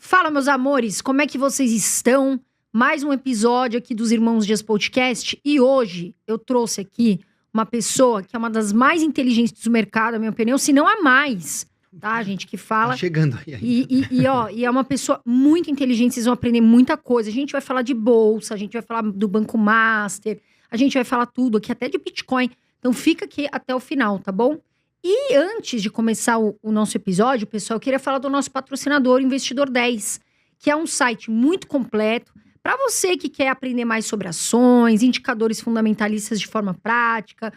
Fala, meus amores, como é que vocês estão? Mais um episódio aqui dos Irmãos Dias Podcast. E hoje eu trouxe aqui uma pessoa que é uma das mais inteligentes do mercado, na minha opinião, se não a mais, tá, gente? Que fala... Tá chegando aí ainda. E é uma pessoa muito inteligente, vocês vão aprender muita coisa. A gente vai falar de bolsa, a gente vai falar do Banco Master, a gente vai falar tudo aqui, até de Bitcoin. Então fica aqui até o final, tá bom? E antes de começar o nosso episódio, pessoal, eu queria falar do nosso patrocinador, Investidor 10, que é um site muito completo para você que quer aprender mais sobre ações, indicadores fundamentalistas de forma prática,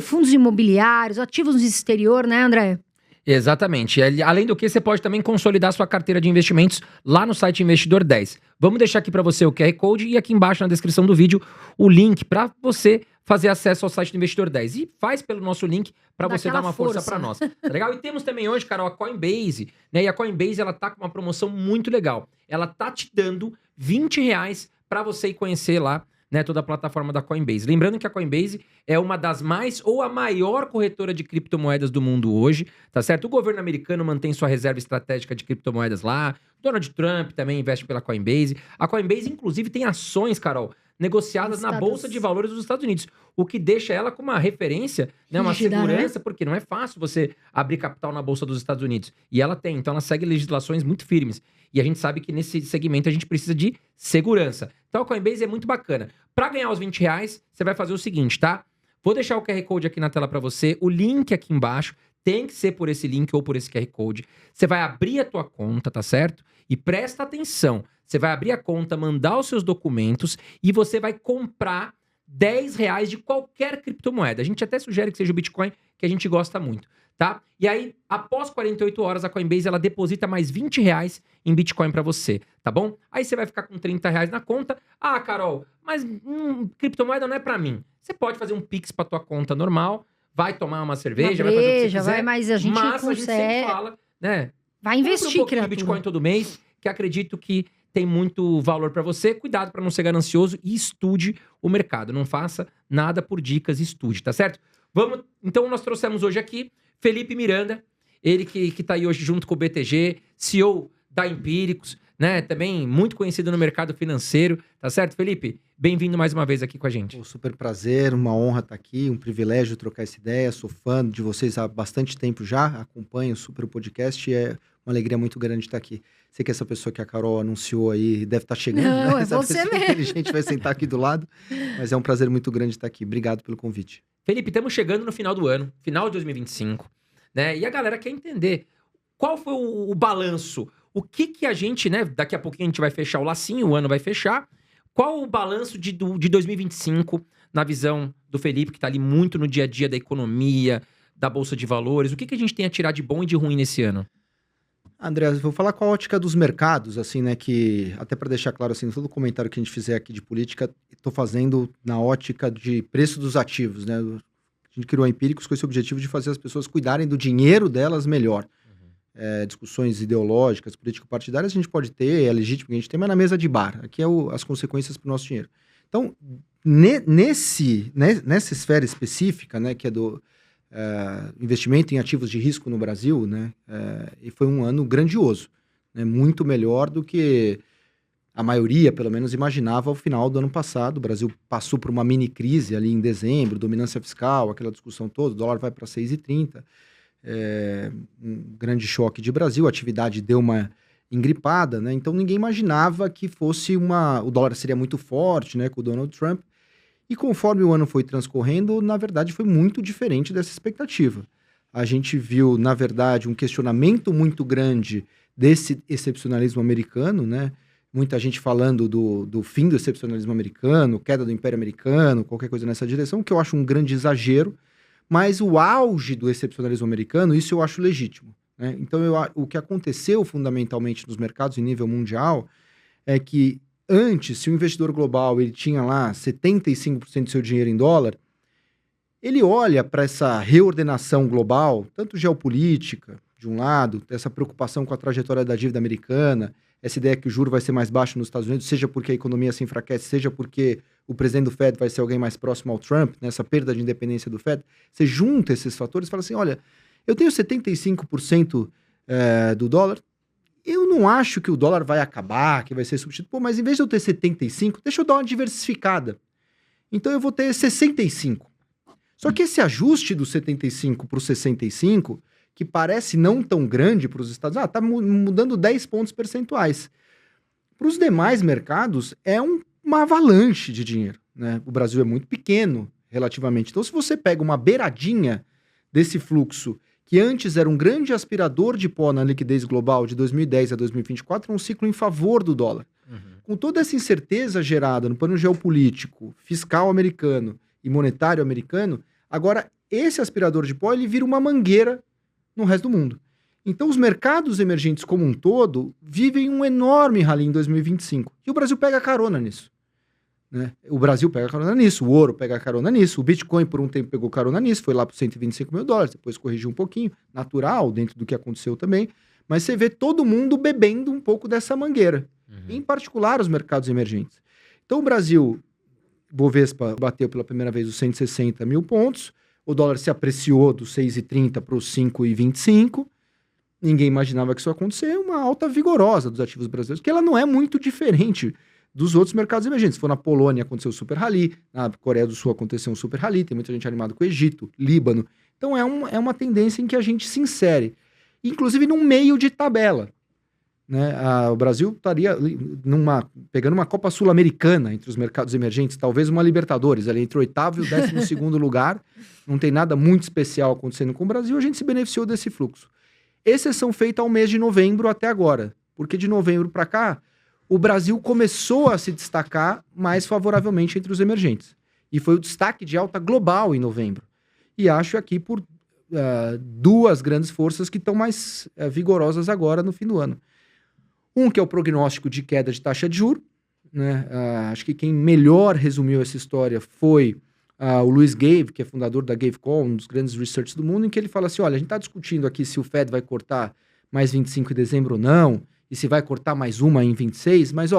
fundos imobiliários, ativos no exterior, né, André? Exatamente. Além do que, você pode também consolidar sua carteira de investimentos lá no site Investidor 10. Vamos deixar aqui para você o QR Code e aqui embaixo na descrição do vídeo o link para você fazer acesso ao site do Investidor 10. E faz pelo nosso link para você dar uma força para nós. Tá legal? E temos também hoje, Carol, a Coinbase, né? E a Coinbase, ela tá com uma promoção muito legal. Ela tá te dando R$20 para você ir conhecer lá, né, toda a plataforma da Coinbase. Lembrando que a Coinbase é uma das mais ou a maior corretora de criptomoedas do mundo hoje, tá certo? O governo americano mantém sua reserva estratégica de criptomoedas lá. Donald Trump também investe pela Coinbase. A Coinbase, inclusive, tem ações, Carol, negociadas na Bolsa de Valores dos Estados Unidos, o que deixa ela com uma referência, né, uma segurança, porque não é fácil você abrir capital na Bolsa dos Estados Unidos. E ela tem, então ela segue legislações muito firmes. E a gente sabe que nesse segmento a gente precisa de segurança. Então a Coinbase é muito bacana. Para ganhar os R$20, você vai fazer o seguinte, tá? Vou deixar o QR Code aqui na tela para você, o link aqui embaixo, tem que ser por esse link ou por esse QR Code. Você vai abrir a tua conta, tá certo? E presta atenção, você vai abrir a conta, mandar os seus documentos e você vai comprar R$10 de qualquer criptomoeda. A gente até sugere que seja o Bitcoin, que a gente gosta muito, tá? E aí, após 48 horas, a Coinbase, ela deposita mais R$20 em Bitcoin pra você, tá bom? Aí você vai ficar com R$30 na conta. Ah, Carol, mas criptomoeda não é pra mim. Você pode fazer um Pix pra tua conta normal, vai tomar uma cerveja, vai fazer o que você quiser. Mas a gente mas a gente sempre fala, né? Vai investir, criatura. Bitcoin todo mês, que acredito que tem muito valor para você. Cuidado para não ser ganancioso e estude o mercado. Não faça nada por dicas, estude, tá certo? Vamos. Então nós trouxemos hoje aqui Felipe Miranda, ele que tá aí hoje junto com o BTG, CEO da Empíricos, né? Também muito conhecido no mercado financeiro, tá certo, Felipe? Bem-vindo mais uma vez aqui com a gente. Um super prazer, uma honra estar aqui, um privilégio trocar essa ideia. Sou fã de vocês há bastante tempo já, acompanho super o podcast e é uma alegria muito grande estar aqui. Sei que essa pessoa que a Carol anunciou aí deve estar chegando, não, né? Essa você pessoa mesmo. inteligente vai sentar aqui do lado, mas é um prazer muito grande estar aqui. Obrigado pelo convite. Felipe, estamos chegando no final do ano, final de 2025, né? E a galera quer entender qual foi o balanço, o que a gente, né? Daqui a pouquinho a gente vai fechar o lacinho, o ano vai fechar. Qual o balanço de 2025 na visão do Felipe, que está ali muito no dia a dia da economia, da Bolsa de Valores? O que a gente tem a tirar de bom e de ruim nesse ano? André, vou falar com a ótica dos mercados, assim, né, que até para deixar claro, assim, todo comentário que a gente fizer aqui de política, estou fazendo na ótica de preço dos ativos, né? A gente criou a Empíricos com esse objetivo de fazer as pessoas cuidarem do dinheiro delas melhor. Discussões ideológicas, político-partidárias a gente pode ter, é legítimo que a gente tem, mas na mesa de bar. Aqui é as consequências para o nosso dinheiro. Então, nessa esfera específica, né, que é do investimento em ativos de risco no Brasil, né, e foi um ano grandioso, né, muito melhor do que a maioria, pelo menos, imaginava ao final do ano passado. O Brasil passou por uma mini crise ali em dezembro, dominância fiscal, aquela discussão toda, o dólar vai para 6,30, um grande choque de Brasil, a atividade deu uma engripada, né? Então ninguém imaginava que fosse o dólar seria muito forte, né, com o Donald Trump, e conforme o ano foi transcorrendo, na verdade foi muito diferente dessa expectativa. A gente viu, na verdade, um questionamento muito grande desse excepcionalismo americano, né? Muita gente falando do fim do excepcionalismo americano, queda do Império Americano, qualquer coisa nessa direção, que eu acho um grande exagero. Mas o auge do excepcionalismo americano, isso eu acho legítimo, né? Então, o que aconteceu fundamentalmente nos mercados em nível mundial é que antes, se o investidor global ele tinha lá 75% do seu dinheiro em dólar, ele olha para essa reordenação global, tanto geopolítica, de um lado, essa preocupação com a trajetória da dívida americana, essa ideia que o juro vai ser mais baixo nos Estados Unidos, seja porque a economia se enfraquece, seja porque o presidente do Fed vai ser alguém mais próximo ao Trump, nessa perda de independência do Fed. Você junta esses fatores e fala assim, olha, eu tenho 75% do dólar Eu não acho que o dólar vai acabar, que vai ser substituído. Pô, mas em vez de eu ter 75, deixa eu dar uma diversificada. Então eu vou ter 65. Só que esse ajuste do 75 para o 65, que parece não tão grande para os Estados Unidos, tá mudando 10 pontos percentuais. Para os demais mercados, é uma avalanche de dinheiro, né? O Brasil é muito pequeno, relativamente. Então, se você pega uma beiradinha desse fluxo, que antes era um grande aspirador de pó na liquidez global de 2010 a 2024, é um ciclo em favor do dólar. Com toda essa incerteza gerada no plano geopolítico, fiscal americano e monetário americano, agora esse aspirador de pó ele vira uma mangueira no resto do mundo. Então os mercados emergentes como um todo vivem um enorme rally em 2025. E o Brasil pega carona nisso. Né? O Brasil pega carona nisso, o ouro pega carona nisso, o Bitcoin por um tempo pegou carona nisso, foi lá para $125 mil, depois corrigiu um pouquinho, natural dentro do que aconteceu também, mas você vê todo mundo bebendo um pouco dessa mangueira, em particular os mercados emergentes. Então o Brasil, Bovespa bateu pela primeira vez os 160 mil pontos, o dólar se apreciou dos 6,30 para os 5,25, ninguém imaginava que isso ia acontecer, uma alta vigorosa dos ativos brasileiros, porque ela não é muito diferente dos outros mercados emergentes. Se for na Polônia, aconteceu o Super Rally, na Coreia do Sul aconteceu um Super Rally, tem muita gente animada com o Egito, Líbano. Então é uma tendência em que a gente se insere, inclusive num meio de tabela. Né? O Brasil estaria pegando uma Copa Sul-Americana entre os mercados emergentes, talvez uma Libertadores, ali entre o 8º e o 12º lugar, não tem nada muito especial acontecendo com o Brasil, a gente se beneficiou desse fluxo. Exceção feita ao mês de novembro até agora, porque de novembro para cá, o Brasil começou a se destacar mais favoravelmente entre os emergentes. E foi o destaque de alta global em novembro. E acho aqui por duas grandes forças que estão mais vigorosas agora no fim do ano. Um que é o prognóstico de queda de taxa de juros. Né? Acho que quem melhor resumiu essa história foi o Luiz Gave, que é fundador da GaveCall, um dos grandes research do mundo, em que ele fala assim, olha, a gente está discutindo aqui se o Fed vai cortar mais 25 de dezembro ou não, e se vai cortar mais uma em 26, mas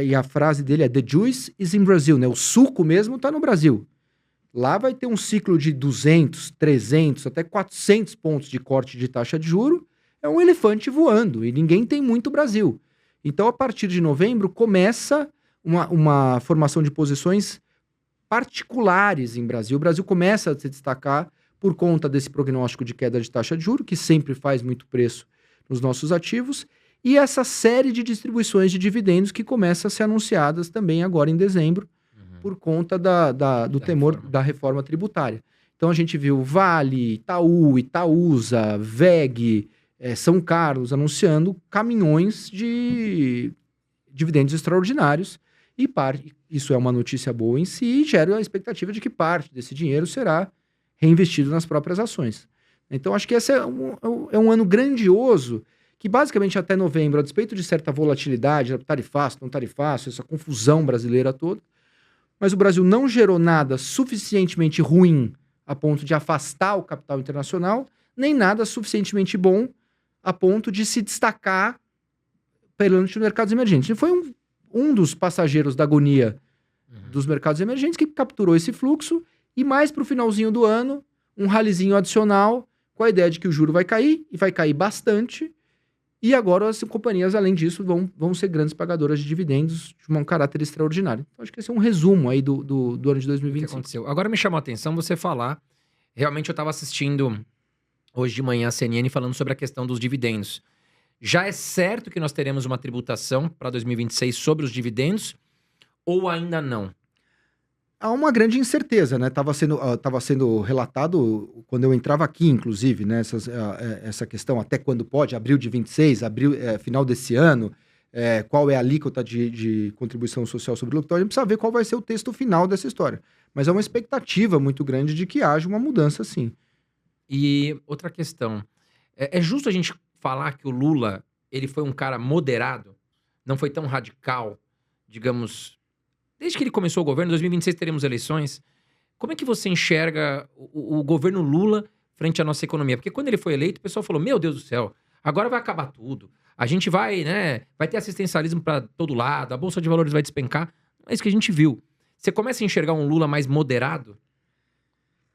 e a frase dele é "The juice is in Brazil", né? O suco mesmo está no Brasil. Lá vai ter um ciclo de 200, 300, até 400 pontos de corte de taxa de juro, é um elefante voando, e ninguém tem muito Brasil. Então, a partir de novembro, começa uma formação de posições particulares em Brasil. O Brasil começa a se destacar por conta desse prognóstico de queda de taxa de juro, que sempre faz muito preço nos nossos ativos, e essa série de distribuições de dividendos que começa a ser anunciadas também agora em dezembro, por conta do temor da reforma tributária. Então a gente viu Vale, Itaú, Itaúsa, VEG, São Carlos anunciando caminhões de dividendos extraordinários, e isso é uma notícia boa em si, e gera a expectativa de que parte desse dinheiro será reinvestido nas próprias ações. Então acho que esse é um ano grandioso, que basicamente até novembro, a despeito de certa volatilidade, tarifácio, não tarifácio, essa confusão brasileira toda, mas o Brasil não gerou nada suficientemente ruim a ponto de afastar o capital internacional, nem nada suficientemente bom a ponto de se destacar perante os mercados emergentes. E foi um dos passageiros da agonia dos mercados emergentes que capturou esse fluxo, e mais para o finalzinho do ano, um ralizinho adicional com a ideia de que o juro vai cair, e vai cair bastante, e agora as companhias, além disso, vão ser grandes pagadoras de dividendos de um caráter extraordinário. Então, acho que esse é um resumo aí do ano de 2025. O que aconteceu? Agora me chamou a atenção você falar, realmente eu estava assistindo hoje de manhã a CNN falando sobre a questão dos dividendos. Já é certo que nós teremos uma tributação para 2026 sobre os dividendos, ou ainda não? Há uma grande incerteza, né? Tava sendo relatado quando eu entrava aqui, inclusive, né? Essa questão, até quando pode, abril de 26, final desse ano, qual é a alíquota de contribuição social sobre o lucro. Então a gente precisa ver qual vai ser o texto final dessa história. Mas é uma expectativa muito grande de que haja uma mudança, sim. E outra questão, é justo a gente falar que o Lula, ele foi um cara moderado, não foi tão radical, digamos... Desde que ele começou o governo, em 2026 teremos eleições. Como é que você enxerga o governo Lula frente à nossa economia? Porque quando ele foi eleito, o pessoal falou, meu Deus do céu, agora vai acabar tudo. A gente vai ter assistencialismo para todo lado, a Bolsa de Valores vai despencar. É isso que a gente viu. Você começa a enxergar um Lula mais moderado?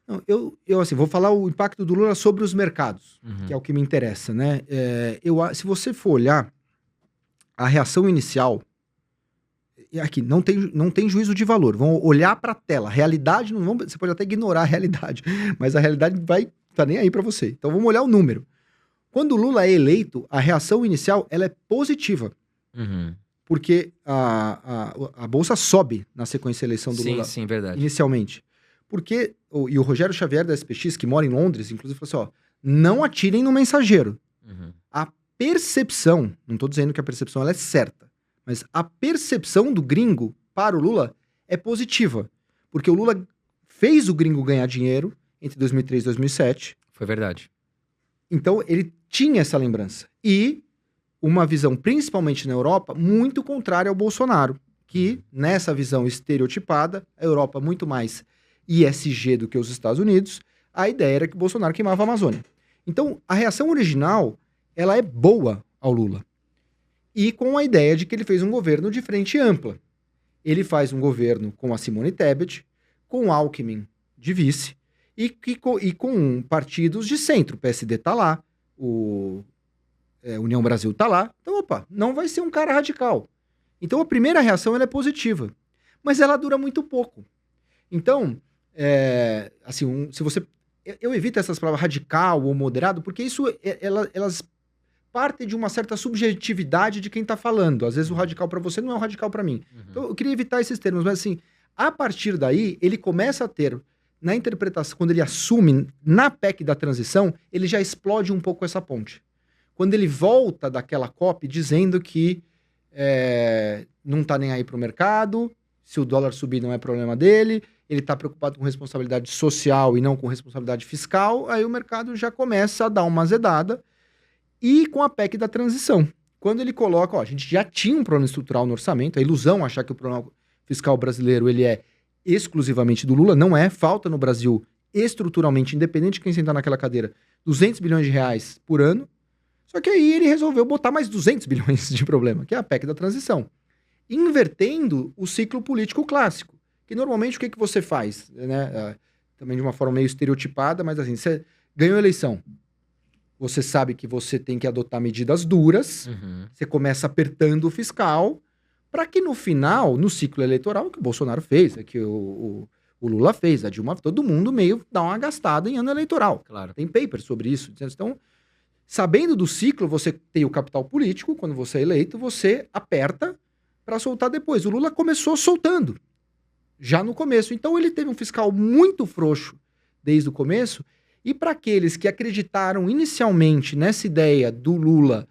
Não, eu assim, vou falar o impacto do Lula sobre os mercados, Uhum. que é o que me interessa, né? Se você for olhar a reação inicial, e aqui não tem juízo de valor. Vão olhar para a tela. A realidade, você pode até ignorar a realidade, mas a realidade tá nem aí para você. Então vamos olhar o número. Quando o Lula é eleito, a reação inicial ela é positiva, Uhum. porque a bolsa sobe na sequência da eleição do Lula. Sim, verdade. Inicialmente. Porque, e o Rogério Xavier da SPX, que mora em Londres, inclusive, falou assim, ó, não atirem no mensageiro. Uhum. A percepção, não estou dizendo que a percepção ela é certa, mas a percepção do gringo para o Lula é positiva. Porque o Lula fez o gringo ganhar dinheiro entre 2003 e 2007. Foi verdade. Então, ele tinha essa lembrança. E uma visão, principalmente na Europa, muito contrária ao Bolsonaro, que, nessa visão estereotipada, a Europa muito mais ISG do que os Estados Unidos, a ideia era que o Bolsonaro queimava a Amazônia. Então, a reação original, ela é boa ao Lula. E com a ideia de que ele fez um governo de frente ampla. Ele faz um governo com a Simone Tebet, com Alckmin de vice, e com partidos de centro. O PSD tá lá, União Brasil tá lá. Então, não vai ser um cara radical. Então, a primeira reação ela é positiva. Mas ela dura muito pouco. Então, se você... Eu evito essas palavras radical ou moderado, porque isso, elas partem de uma certa subjetividade de quem tá falando. Às vezes o radical para você não é o radical para mim. Uhum. Então, eu queria evitar esses termos, mas assim, a partir daí, ele começa a ter, na interpretação, quando ele assume na PEC da transição, ele já explode um pouco essa ponte. Quando ele volta daquela COP dizendo que não tá nem aí pro mercado, se o dólar subir não é problema dele, ele tá preocupado com responsabilidade social e não com responsabilidade fiscal, aí o mercado já começa a dar uma azedada. E com a PEC da transição. Quando ele coloca, a gente já tinha um problema estrutural no orçamento, a ilusão achar que o problema fiscal brasileiro ele é exclusivamente do Lula, não é, falta no Brasil estruturalmente, independente de quem sentar naquela cadeira, 200 bilhões de reais por ano, só que aí ele resolveu botar mais 200 bilhões de problema, que é a PEC da transição, invertendo o ciclo político clássico, que normalmente o que você faz, né, também de uma forma meio estereotipada, mas assim, você ganhou a eleição, você sabe que você tem que adotar medidas duras, você começa apertando o fiscal, para que no final, no ciclo eleitoral, que o Bolsonaro fez, que o Lula fez, a Dilma, todo mundo meio dá uma gastada em ano eleitoral. Claro. Tem paper sobre isso. Então, sabendo do ciclo, você tem o capital político, quando você é eleito, você aperta para soltar depois. O Lula começou soltando, já no começo. Então, ele teve um fiscal muito frouxo desde o começo. E para aqueles que acreditaram inicialmente nessa ideia do Lula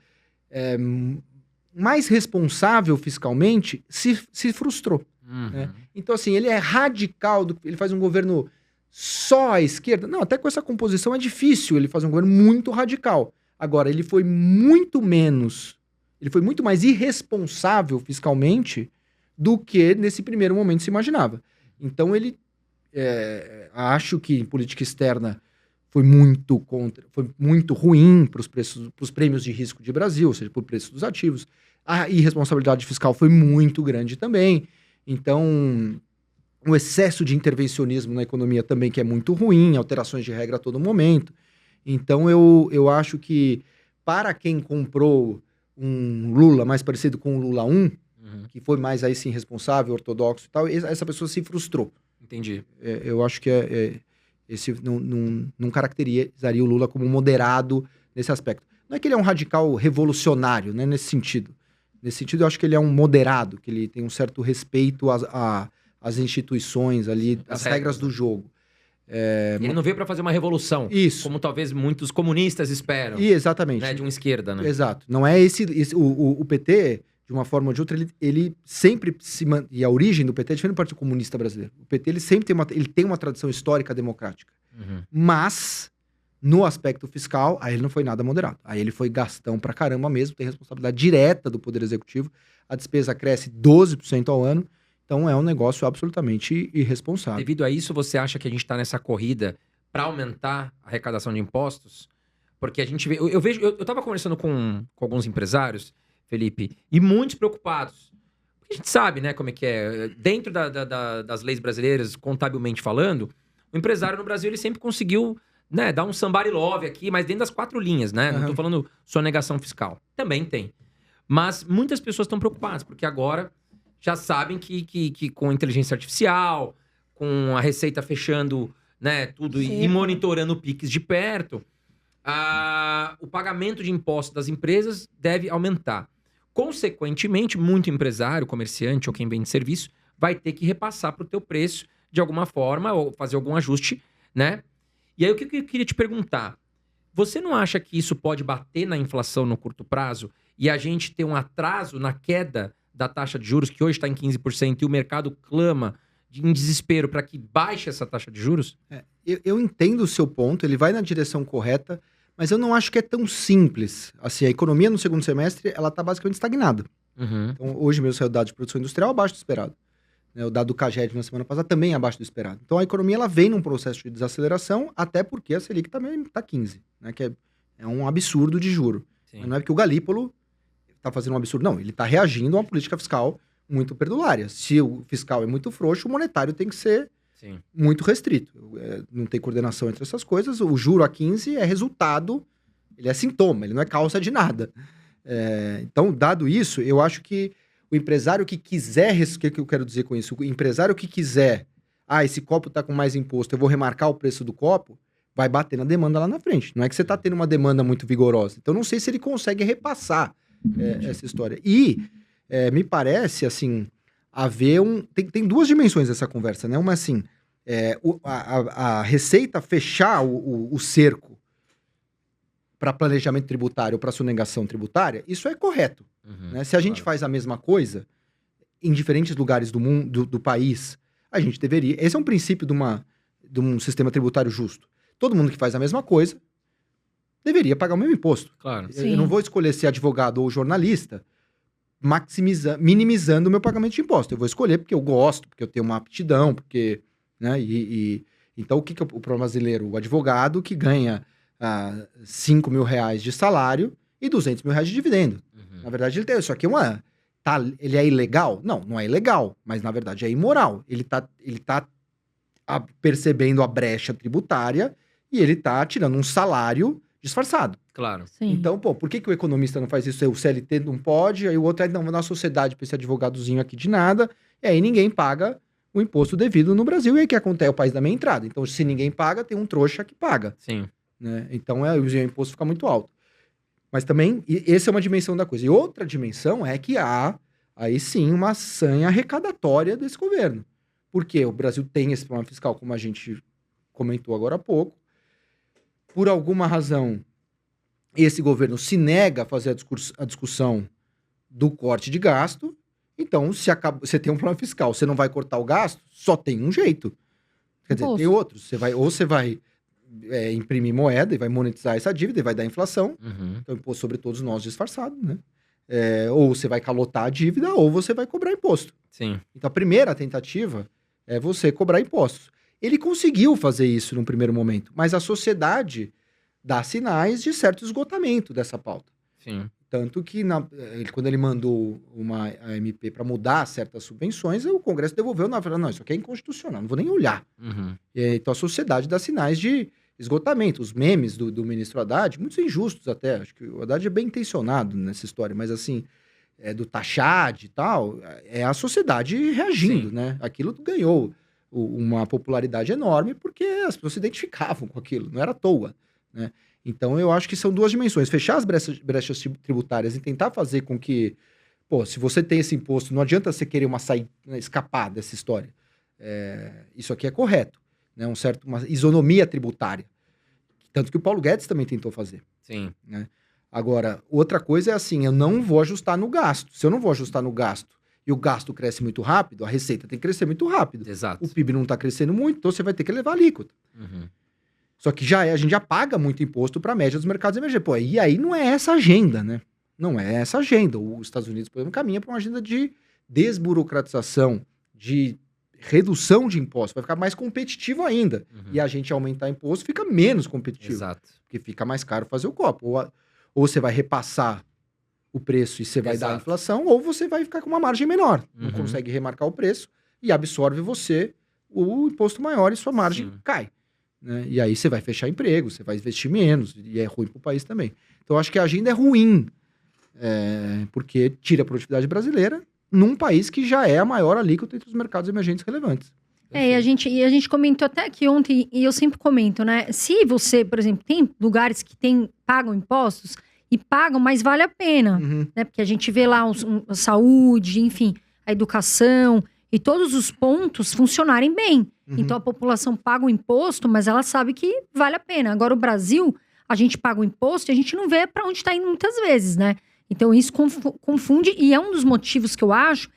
mais responsável fiscalmente, se frustrou. Uhum. Né? Então, assim, ele é radical, ele faz um governo só à esquerda. Não, até com essa composição é difícil ele fazer um governo muito radical. Agora, ele foi muito mais irresponsável fiscalmente do que nesse primeiro momento se imaginava. Então, ele acho que em política externa foi muito ruim para os prêmios de risco de Brasil, ou seja, para o preço dos ativos. A irresponsabilidade fiscal foi muito grande também. Então, o excesso de intervencionismo na economia também, que é muito ruim, alterações de regra a todo momento. Então, eu acho que para quem comprou um Lula mais parecido com o Lula 1, que foi mais aí sim responsável, ortodoxo e tal, essa pessoa se frustrou. Entendi. Eu acho que esse não caracterizaria o Lula como moderado nesse aspecto. Não é que ele é um radical revolucionário, né, nesse sentido. Nesse sentido, eu acho que ele é um moderado, que ele tem um certo respeito às instituições ali, às regras do jogo. Ele não veio para fazer uma revolução, Isso. como talvez muitos comunistas esperam. Exatamente. Né, de uma esquerda, né? Exato. Não é o PT, de uma forma ou de outra, ele sempre e a origem do PT é diferente do Partido Comunista Brasileiro. O PT, ele sempre tem uma tradição histórica democrática. Mas, no aspecto fiscal, aí ele não foi nada moderado. Aí ele foi gastão pra caramba mesmo, tem responsabilidade direta do Poder Executivo. A despesa cresce 12% ao ano. Então, é um negócio absolutamente irresponsável. Devido a isso, você acha que a gente está nessa corrida para aumentar a arrecadação de impostos? Porque a gente vê... Eu tava conversando com alguns empresários, Felipe, e muitos preocupados. Porque a gente sabe, né, como é que é. Dentro das leis brasileiras, contabilmente falando, O empresário no Brasil, ele sempre conseguiu, né, dar um somebody love aqui, mas dentro das 4 linhas, né? Não tô falando sonegação fiscal. Também tem. Mas muitas pessoas estão preocupadas, porque agora já sabem que com inteligência artificial, com a Receita fechando, né, tudo e monitorando o PIX de perto, o pagamento de impostos das empresas deve aumentar. Consequentemente, muito empresário, comerciante ou quem vende serviço vai ter que repassar para o teu preço de alguma forma ou fazer algum ajuste, né? E aí o que eu queria te perguntar? Você não acha que isso pode bater na inflação no curto prazo e a gente ter um atraso na queda da taxa de juros, que hoje está em 15%, e o mercado clama em desespero para que baixe essa taxa de juros? Eu entendo o seu ponto, ele vai na direção correta, mas eu não acho que é tão simples. Assim, a economia no segundo semestre, ela está basicamente estagnada. Então, hoje mesmo saiu o dado de produção industrial abaixo do esperado. O dado do CAGED na semana passada também abaixo do esperado. Então, a economia ela vem num processo de desaceleração, até porque a Selic também está 15, né? Que é um absurdo de juro. Mas não é porque o Galípolo está fazendo um absurdo, não. Ele está reagindo a uma política fiscal muito perdulária. Se o fiscal é muito frouxo, o monetário tem que ser muito restrito. Não tem coordenação entre essas coisas. O juro a 15 é resultado, ele é sintoma, ele não é causa de nada. Então, dado isso, eu acho que o empresário que quiser... O que eu quero dizer com isso? O empresário que quiser... esse copo está com mais imposto, eu vou remarcar o preço do copo, vai bater na demanda lá na frente. Não é que você está tendo uma demanda muito vigorosa. Então, não sei se ele consegue repassar essa história. E me parece, assim, haver Tem duas dimensões dessa conversa, né? Uma, assim, a Receita fechar o cerco para planejamento tributário, para sonegação tributária, isso é correto. Né? Se a gente faz a mesma coisa em diferentes lugares do mundo, do país, a gente deveria... Esse é um princípio de um sistema tributário justo. Todo mundo que faz a mesma coisa deveria pagar o mesmo imposto. Claro. Eu não vou escolher ser advogado ou jornalista minimizando o meu pagamento de imposto. Eu vou escolher porque eu gosto, porque eu tenho uma aptidão, porque... Né? Então, o que é o problema brasileiro? O advogado que ganha 5 mil reais de salário e 200 mil reais de dividendo. Na verdade, ele tem... Isso aqui ele é ilegal? Não, não é ilegal. Mas, na verdade, é imoral. Ele tá percebendo a brecha tributária e ele tá tirando um salário disfarçado. Claro. Sim. Então, por que o economista não faz isso? O CLT não pode, aí o outro não, na sociedade pra esse advogadozinho aqui de nada, e aí ninguém paga o imposto devido no Brasil, e aí o que acontece? É o país da meia entrada. Então, se ninguém paga, tem um trouxa que paga. Sim. Né? Então, o imposto fica muito alto. Mas também, essa é uma dimensão da coisa. E outra dimensão é que há, aí sim, uma sanha arrecadatória desse governo. Porque o Brasil tem esse problema fiscal, como a gente comentou agora há pouco. Por alguma razão, esse governo se nega a fazer a discussão do corte de gasto. Então, se você tem um problema fiscal, você não vai cortar o gasto, só tem um jeito. Quer dizer, tem outros. Você vai imprimir moeda e vai monetizar essa dívida e vai dar inflação. Então, imposto sobre todos nós disfarçado, né? Ou você vai calotar a dívida ou você vai cobrar imposto. Sim. Então, a primeira tentativa é você cobrar impostos. Ele conseguiu fazer isso num primeiro momento, mas a sociedade dá sinais de certo esgotamento dessa pauta. Sim. Tanto que, quando ele mandou uma MP para mudar certas subvenções, o Congresso devolveu, não, isso aqui é inconstitucional, não vou nem olhar. Então, a sociedade dá sinais de esgotamento. Os memes do ministro Haddad, muitos injustos até, acho que o Haddad é bem intencionado nessa história, mas assim, do taxade e tal, é a sociedade reagindo, né? Aquilo ganhou uma popularidade enorme porque as pessoas se identificavam com aquilo, não era à toa, né? Então, eu acho que são duas dimensões. Fechar as brechas tributárias e tentar fazer com que... se você tem esse imposto, não adianta você querer escapar dessa história. Isso aqui é correto. Né? Uma isonomia tributária. Tanto que o Paulo Guedes também tentou fazer. Sim. Né? Agora, outra coisa é assim, eu não vou ajustar no gasto. Se eu não vou ajustar no gasto e o gasto cresce muito rápido, a receita tem que crescer muito rápido. Exato. O PIB não está crescendo muito, então você vai ter que levar a alíquota. Só que a gente já paga muito imposto para a média dos mercados emergentes. E aí não é essa agenda, né? Não é essa agenda. Os Estados Unidos, por exemplo, caminha para uma agenda de desburocratização, de redução de impostos. Vai ficar mais competitivo ainda. E a gente aumentar imposto fica menos competitivo. Exato. Porque fica mais caro fazer o copo. Ou você vai repassar o preço e você vai dar a inflação, ou você vai ficar com uma margem menor. Não consegue remarcar o preço e absorve você o imposto maior e sua margem Sim. cai. Né? E aí você vai fechar emprego, você vai investir menos, e é ruim para o país também. Então, eu acho que a agenda é ruim, porque tira a produtividade brasileira num país que já é a maior alíquota entre os mercados emergentes relevantes. E a gente comentou até aqui ontem, e eu sempre comento, né? Se você, por exemplo, tem lugares que pagam impostos e pagam, mas vale a pena, Uhum. né? Porque a gente vê lá a saúde, enfim, a educação e todos os pontos funcionarem bem. Uhum. Então a população paga o imposto, mas ela sabe que vale a pena. Agora o Brasil, a gente paga o imposto e a gente não vê para onde está indo muitas vezes, né? Então isso confunde, e é um dos motivos que eu acho.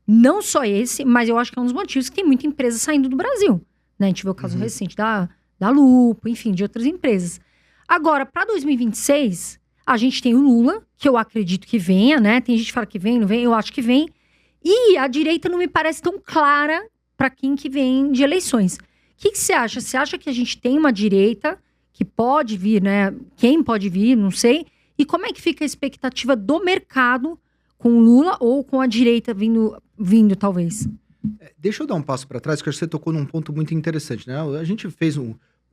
Não só esse, mas eu acho que é um dos motivos que tem muita empresa saindo do Brasil. Né? A gente vê o caso recente da Lupo, enfim, de outras empresas. Agora, para 2026, a gente tem o Lula, que eu acredito que venha, né? Tem gente que fala que vem, não vem, eu acho que vem. E a direita não me parece tão clara para quem que vem de eleições. O que você acha? Você acha que a gente tem uma direita que pode vir, né? Quem pode vir, não sei. E como é que fica a expectativa do mercado com o Lula ou com a direita vindo talvez? Deixa eu dar um passo para trás, que acho que você tocou num ponto muito interessante, né? A gente fez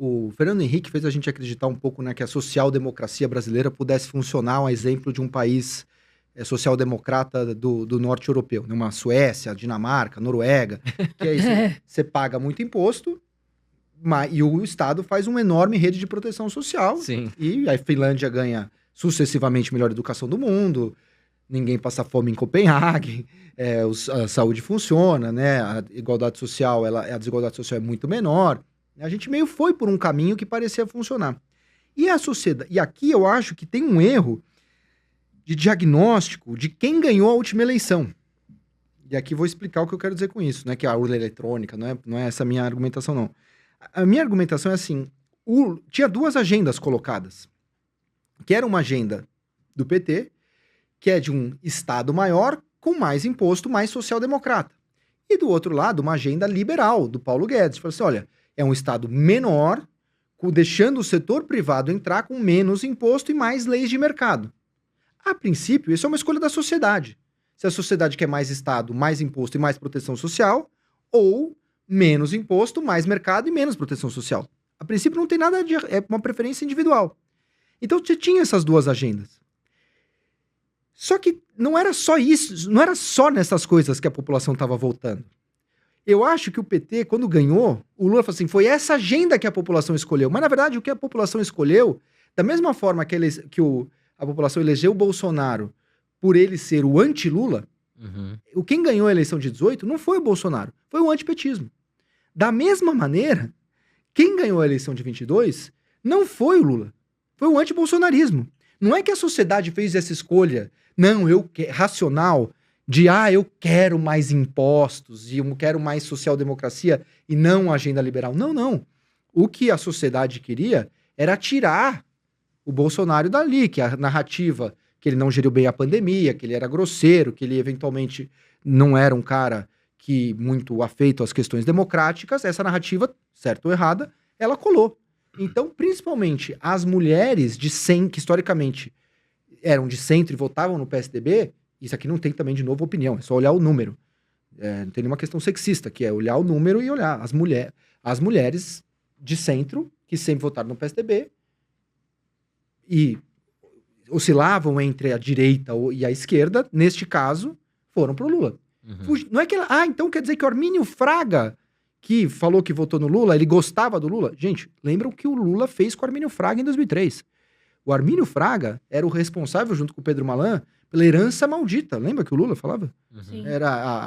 o Fernando Henrique fez a gente acreditar um pouco, né, que a social-democracia brasileira pudesse funcionar um exemplo de um país social-democrata do norte europeu, né? Uma Suécia, Dinamarca, Noruega, que aí você paga muito imposto, e o Estado faz uma enorme rede de proteção social. Sim. E a Finlândia ganha sucessivamente a melhor educação do mundo, ninguém passa fome em Copenhague, a saúde funciona, né? A desigualdade social é muito menor. A gente meio foi por um caminho que parecia funcionar. E a sociedade, e aqui eu acho que tem um erro de diagnóstico de quem ganhou a última eleição. E aqui vou explicar o que eu quero dizer com isso, né? Que a urna eletrônica, não é essa a minha argumentação, não. A minha argumentação é assim, tinha duas agendas colocadas, que era uma agenda do PT, que é de um Estado maior, com mais imposto, mais social-democrata. E do outro lado, uma agenda liberal, do Paulo Guedes. Falou assim, olha, é um Estado menor, deixando o setor privado entrar com menos imposto e mais leis de mercado. A princípio, isso é uma escolha da sociedade. Se a sociedade quer mais Estado, mais imposto e mais proteção social, ou menos imposto, mais mercado e menos proteção social. A princípio não tem nada de... é uma preferência individual. Então você tinha essas duas agendas. Só que não era só isso, não era só nessas coisas que a população estava votando. Eu acho que o PT, quando ganhou, o Lula falou assim, foi essa agenda que a população escolheu. Mas, na verdade, o que a população escolheu, da mesma forma que a população elegeu o Bolsonaro por ele ser o anti-Lula, quem ganhou a eleição de 18 não foi o Bolsonaro, foi o antipetismo. Da mesma maneira, quem ganhou a eleição de 22 não foi o Lula, foi o anti-bolsonarismo. Não é que a sociedade fez essa escolha, racional, de eu quero mais impostos e eu quero mais social-democracia e não agenda liberal. Não. O que a sociedade queria era tirar o Bolsonaro dali, que a narrativa que ele não geriu bem a pandemia, que ele era grosseiro, que ele eventualmente não era um cara que muito afeito às questões democráticas, essa narrativa, certa ou errada, ela colou. Então, principalmente as mulheres que historicamente eram de centro e votavam no PSDB, isso aqui não tem também, de novo, opinião, é só olhar o número. Não tem nenhuma questão sexista, que é olhar o número e olhar as mulheres de centro, que sempre votaram no PSDB, e oscilavam entre a direita e a esquerda, neste caso, foram pro Lula. Não é que então quer dizer que o Armínio Fraga, que falou que votou no Lula, ele gostava do Lula? Gente, lembram o que o Lula fez com o Armínio Fraga em 2003. O Armínio Fraga era o responsável, junto com o Pedro Malan, pela herança maldita. Lembra que o Lula falava? Sim.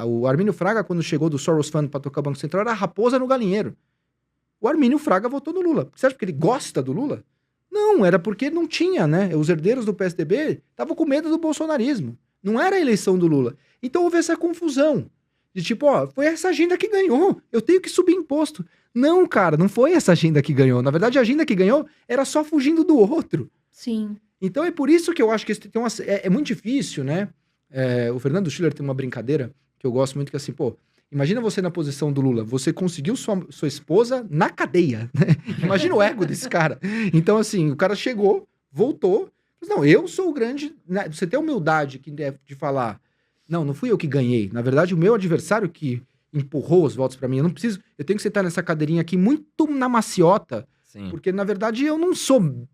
O Armínio Fraga, quando chegou do Soros Fund para tocar o Banco Central, era a raposa no galinheiro. O Armínio Fraga votou no Lula. Você acha que ele gosta do Lula? Não, era porque não tinha, né? Os herdeiros do PSDB estavam com medo do bolsonarismo. Não era a eleição do Lula. Então houve essa confusão. De tipo, foi essa agenda que ganhou. Eu tenho que subir imposto. Não, cara, não foi essa agenda que ganhou. Na verdade, a agenda que ganhou era só fugindo do outro. Sim. Então é por isso que eu acho que é muito difícil, né? O Fernando Schiller tem uma brincadeira que eu gosto muito, que é assim, imagina você na posição do Lula, você conseguiu sua esposa na cadeia, né? Imagina o ego desse cara. Então, assim, o cara chegou, voltou, mas não, eu sou o grande, né? Você tem a humildade de falar, não fui eu que ganhei, na verdade o meu adversário que empurrou os votos para mim. Eu tenho que sentar nessa cadeirinha aqui muito na maciota, Sim. porque na verdade eu não sou...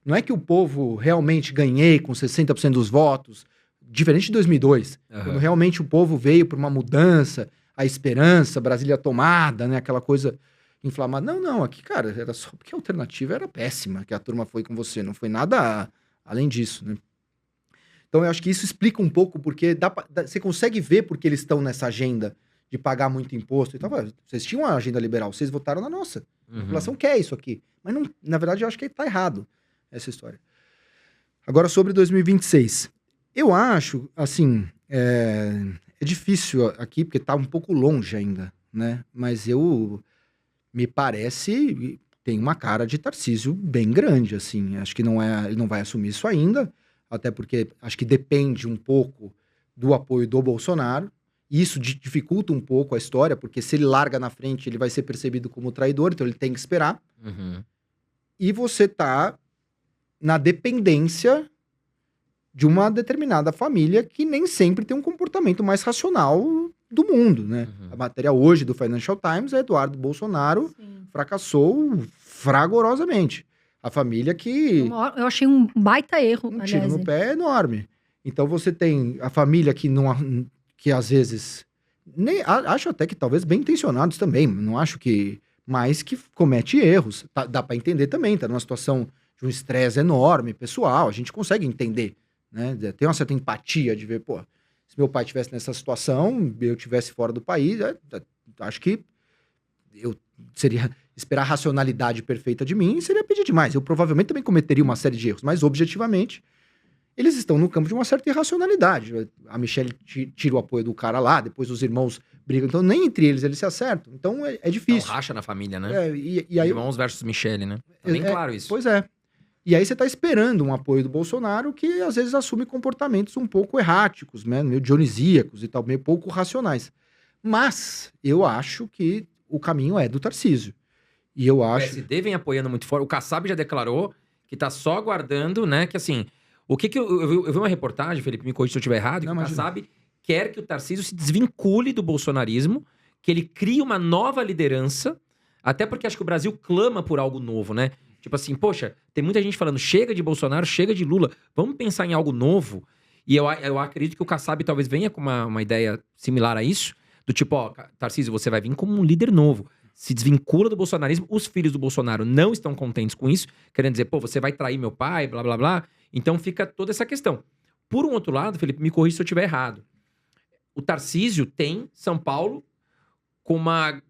Não é que o povo realmente ganhei com 60% dos votos, diferente de 2002, quando realmente o povo veio por uma mudança, a esperança, Brasília tomada, né, aquela coisa inflamada. Não, aqui, cara, era só porque a alternativa era péssima, que a turma foi com você, não foi nada além disso, né? Então eu acho que isso explica um pouco porque você consegue ver porque eles estão nessa agenda de pagar muito imposto e tal. Vocês tinham uma agenda liberal, vocês votaram na nossa. A população quer isso aqui. Mas, não, na verdade, eu acho que tá errado essa história. Agora, sobre 2026. Eu acho, assim, é difícil aqui, porque tá um pouco longe ainda, né? Mas me parece, tem uma cara de Tarcísio bem grande, assim. Acho que ele não vai assumir isso ainda, até porque acho que depende um pouco do apoio do Bolsonaro. E isso dificulta um pouco a história, porque se ele larga na frente, ele vai ser percebido como traidor, então ele tem que esperar. E você tá na dependência de uma determinada família que nem sempre tem um comportamento mais racional do mundo, né? A matéria hoje do Financial Times é Eduardo Bolsonaro fracassou fragorosamente. A família que... Eu achei um baita erro, um tiro no pé enorme. Então você tem a família que às vezes... acho até que talvez bem intencionados também. Não acho que... Mas que comete erros. Dá pra entender também. Tá numa situação de um estresse enorme, pessoal. A gente consegue entender, né? Tem uma certa empatia de ver, pô, se meu pai estivesse nessa situação, eu estivesse fora do país, acho que eu seria esperar a racionalidade perfeita de mim, seria pedir demais. Eu provavelmente também cometeria uma série de erros, mas objetivamente, eles estão no campo de uma certa irracionalidade. A Michelle tira o apoio do cara lá, depois os irmãos brigam, então nem entre eles se acertam. Então é difícil. Então, racha na família, né? E aí, irmãos versus Michelle, né? Tá bem claro isso. Pois é. E aí você tá esperando um apoio do Bolsonaro que às vezes assume comportamentos um pouco erráticos, né? Meio dionisíacos e tal, meio pouco racionais. Mas eu acho que o caminho é do Tarcísio. E eu acho... O PSD vem apoiando muito forte. O Kassab já declarou que tá só aguardando, né? Que assim, o que eu vi uma reportagem, Felipe, me corrija se eu estiver errado, que o Kassab quer que o Tarcísio se desvincule do bolsonarismo, que ele crie uma nova liderança, até porque acho que o Brasil clama por algo novo, né? Tipo assim, poxa, tem muita gente falando, chega de Bolsonaro, chega de Lula, vamos pensar em algo novo. E eu acredito que o Kassab talvez venha com uma ideia similar a isso, do tipo, ó, Tarcísio, você vai vir como um líder novo. Se desvincula do bolsonarismo, os filhos do Bolsonaro não estão contentes com isso, querendo dizer, pô, você vai trair meu pai, blá, blá, blá. Então fica toda essa questão. Por um outro lado, Felipe, me corrija se eu estiver errado. O Tarcísio tem São Paulo com uma...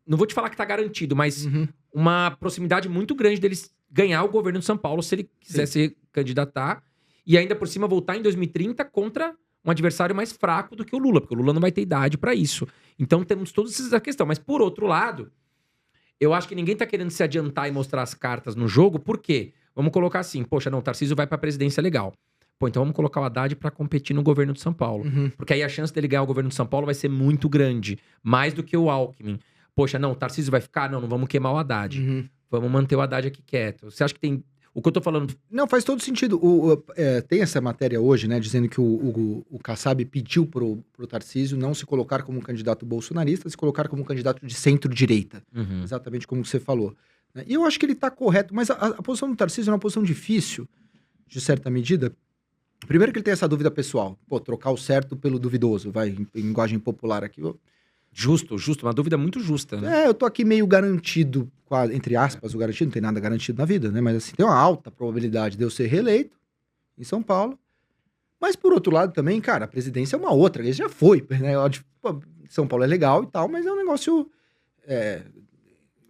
Não vou te falar que tá garantido, mas uma proximidade muito grande deles ganhar o governo de São Paulo se ele quiser se candidatar e ainda por cima voltar em 2030 contra um adversário mais fraco do que o Lula, porque o Lula não vai ter idade para isso. Então temos todos essa questão. Mas por outro lado, eu acho que ninguém tá querendo se adiantar e mostrar as cartas no jogo, por quê? Vamos colocar assim, poxa, não, o Tarcísio vai pra presidência legal. Pô, então vamos colocar o Haddad pra competir no governo de São Paulo. Porque aí a chance dele ganhar o governo de São Paulo vai ser muito grande. Mais do que o Alckmin. Poxa, não, o Tarcísio vai ficar? Não vamos queimar o Haddad. Vamos manter o Haddad aqui quieto. Você acha que tem... O que eu tô falando... Não, faz todo sentido. Tem essa matéria hoje, né, dizendo que o Kassab pediu pro Tarcísio não se colocar como candidato bolsonarista, se colocar como candidato de centro-direita. Exatamente como você falou. E eu acho que ele tá correto, mas a posição do Tarcísio é uma posição difícil, de certa medida. Primeiro que ele tem essa dúvida pessoal. Pô, trocar o certo pelo duvidoso, vai, em linguagem popular aqui. Justo, uma dúvida muito justa, né? Eu tô aqui meio garantido, quase, entre aspas, o garantido, não tem nada garantido na vida, né? Mas assim, tem uma alta probabilidade de eu ser reeleito em São Paulo. Mas por outro lado também, cara, a presidência é uma outra, ele já foi, né? Pô, São Paulo é legal e tal, mas é um negócio...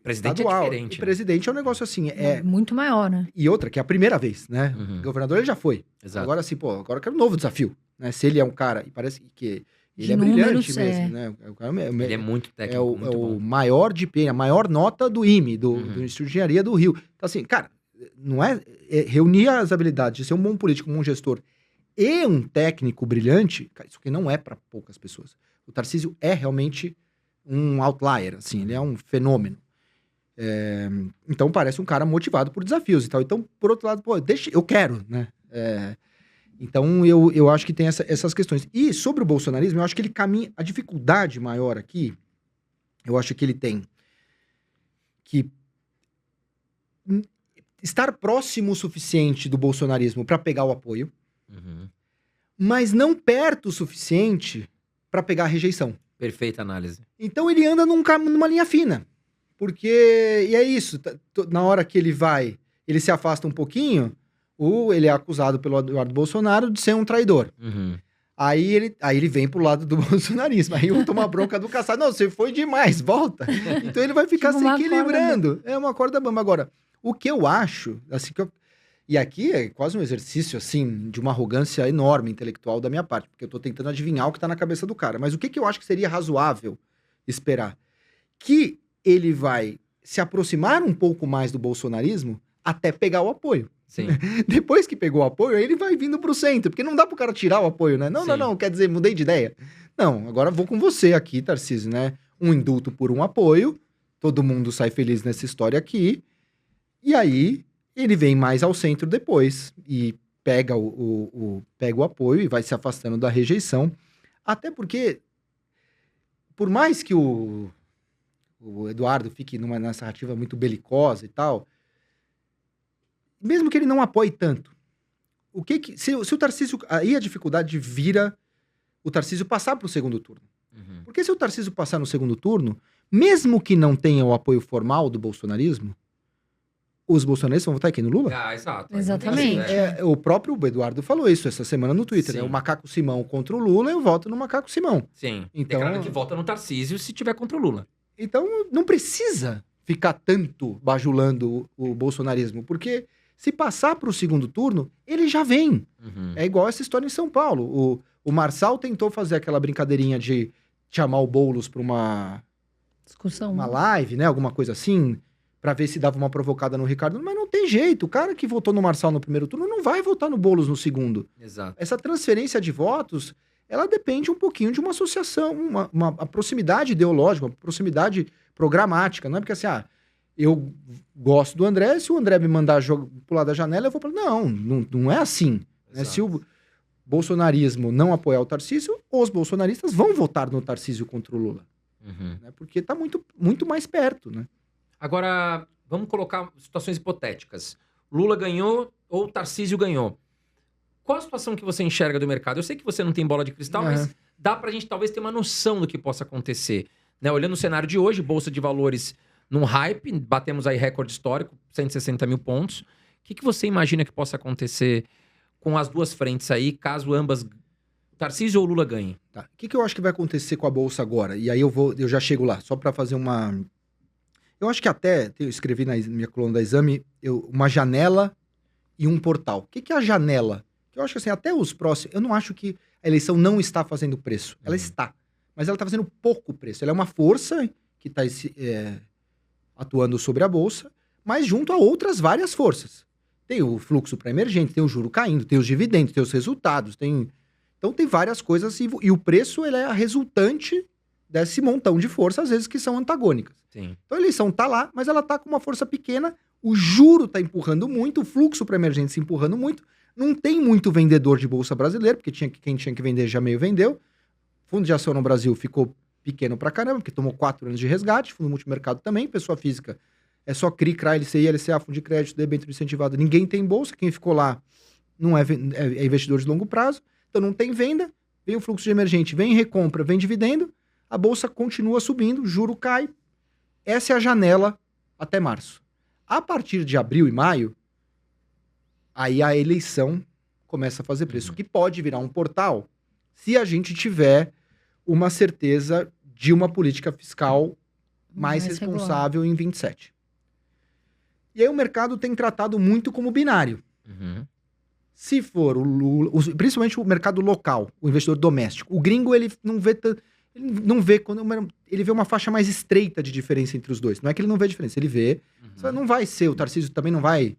Presidente estadual. é diferente. O presidente é um negócio assim... muito maior, né? E outra, que é a primeira vez, né? O governador ele já foi. Exato. Agora assim, pô, agora eu quero um novo desafio, né? Se ele é um cara, e parece que ele De é números, brilhante mesmo, né? Ele é muito técnico, muito bom. O maior DPM, a maior nota do IME, do Instituto de Engenharia do Rio. Então assim, cara, não reunir as habilidades de ser um bom político, um bom gestor e um técnico brilhante, cara, isso aqui não é para poucas pessoas. O Tarcísio é realmente um outlier, assim, ele é um fenômeno. Então parece um cara motivado por desafios e tal. Então, por outro lado, pô, eu quero, né? Então eu acho que tem essas questões. E sobre o bolsonarismo, eu acho que ele caminha... A dificuldade maior aqui Eu acho que ele tem que estar próximo o suficiente do bolsonarismo para pegar o apoio, mas não perto o suficiente para pegar a rejeição. Perfeita análise. Então ele anda numa linha fina. Porque, e é isso, na hora que ele se afasta um pouquinho, ele é acusado pelo Eduardo Bolsonaro de ser um traidor. Aí ele vem pro lado do bolsonarismo. Aí eu tomo a bronca do Kassab. Não, você foi demais, volta. Então ele vai ficar se equilibrando. É uma corda bamba. Agora, o que eu acho, assim, e aqui é quase um exercício, assim, de uma arrogância enorme intelectual da minha parte, porque eu tô tentando adivinhar o que tá na cabeça do cara. Mas o que eu acho que seria razoável esperar? Que ele vai se aproximar um pouco mais do bolsonarismo até pegar o apoio. Sim. Depois que pegou o apoio, ele vai vindo pro centro, porque não dá pro cara tirar o apoio, né? Não, quer dizer, mudei de ideia. Não, agora vou com você aqui, Tarcísio, né? Um indulto por um apoio, todo mundo sai feliz nessa história aqui, e aí ele vem mais ao centro depois, e pega pega o apoio e vai se afastando da rejeição, até porque, por mais que o Eduardo fique nessa narrativa muito belicosa e tal, mesmo que ele não apoie tanto, se o Tarcísio... Aí a dificuldade vira o Tarcísio passar para o segundo turno. Porque se o Tarcísio passar no segundo turno, mesmo que não tenha o apoio formal do bolsonarismo, os bolsonaristas vão votar aqui no Lula? Ah, exato. Exatamente. O próprio Eduardo falou isso essa semana no Twitter, né? O Macaco Simão contra o Lula, eu voto no Macaco Simão. Sim, então, declarando que vota no Tarcísio se tiver contra o Lula. Então não precisa ficar tanto bajulando o bolsonarismo, porque se passar para o segundo turno, ele já vem. É igual essa história em São Paulo. O Marçal tentou fazer aquela brincadeirinha de chamar o Boulos para uma discussão, uma live, né? Alguma coisa assim, para ver se dava uma provocada no Ricardo. Mas não tem jeito. O cara que votou no Marçal no primeiro turno não vai votar no Boulos no segundo. Exato. Essa transferência de votos, ela depende um pouquinho de uma associação, uma proximidade ideológica, uma proximidade programática. Não é porque assim, eu gosto do André, se o André me mandar pular da janela, eu vou falar, não é assim. Né? Se o bolsonarismo não apoiar o Tarcísio, os bolsonaristas vão votar no Tarcísio contra o Lula. Né? Porque está muito, muito mais perto, né? Agora, vamos colocar situações hipotéticas. Lula ganhou ou Tarcísio ganhou. Qual a situação que você enxerga do mercado? Eu sei que você não tem bola de cristal, mas dá pra gente talvez ter uma noção do que possa acontecer. Né? Olhando o cenário de hoje, Bolsa de Valores num hype, batemos aí recorde histórico, 160 mil pontos. O que você imagina que possa acontecer com as duas frentes aí, caso ambas, Tarcísio ou Lula ganhem? Tá. O que eu acho que vai acontecer com a Bolsa agora? E aí eu já chego lá, só pra fazer uma... Eu acho que até, eu escrevi na minha coluna da Exame, uma janela e um portal. O que é a janela? Eu acho que assim, até os próximos... Eu não acho que a eleição não está fazendo preço. Ela está. Mas ela está fazendo pouco preço. Ela é uma força que está atuando sobre a Bolsa, mas junto a outras várias forças. Tem o fluxo para emergente, tem o juro caindo, tem os dividendos, tem os resultados, Então tem várias coisas e o preço ele é a resultante desse montão de forças, às vezes, que são antagônicas. Sim. Então a eleição tá lá, mas ela tá com uma força pequena, o juro tá empurrando muito, o fluxo para emergente se empurrando muito, não tem muito vendedor de Bolsa brasileira, porque quem tinha que vender já meio vendeu. Fundo de ação no Brasil ficou pequeno pra caramba, porque tomou 4 anos de resgate, fundo multimercado também, pessoa física é só CRI, CRA, LCI, LCA, fundo de crédito, debênture incentivado, ninguém tem bolsa, quem ficou lá não é investidor de longo prazo, então não tem venda, vem o fluxo de emergente, vem recompra, vem dividendo, a bolsa continua subindo, juro cai, essa é a janela até março. A partir de abril e maio, aí a eleição começa a fazer preço, que pode virar um portal se a gente tiver uma certeza de uma política fiscal mais responsável em 27. E aí o mercado tem tratado muito como binário. Se for o Lula, principalmente o mercado local, o investidor doméstico, o gringo ele não vê quando ele vê uma faixa mais estreita de diferença entre os dois. Não é que ele não vê diferença, ele vê. Não vai ser, o Tarcísio também não vai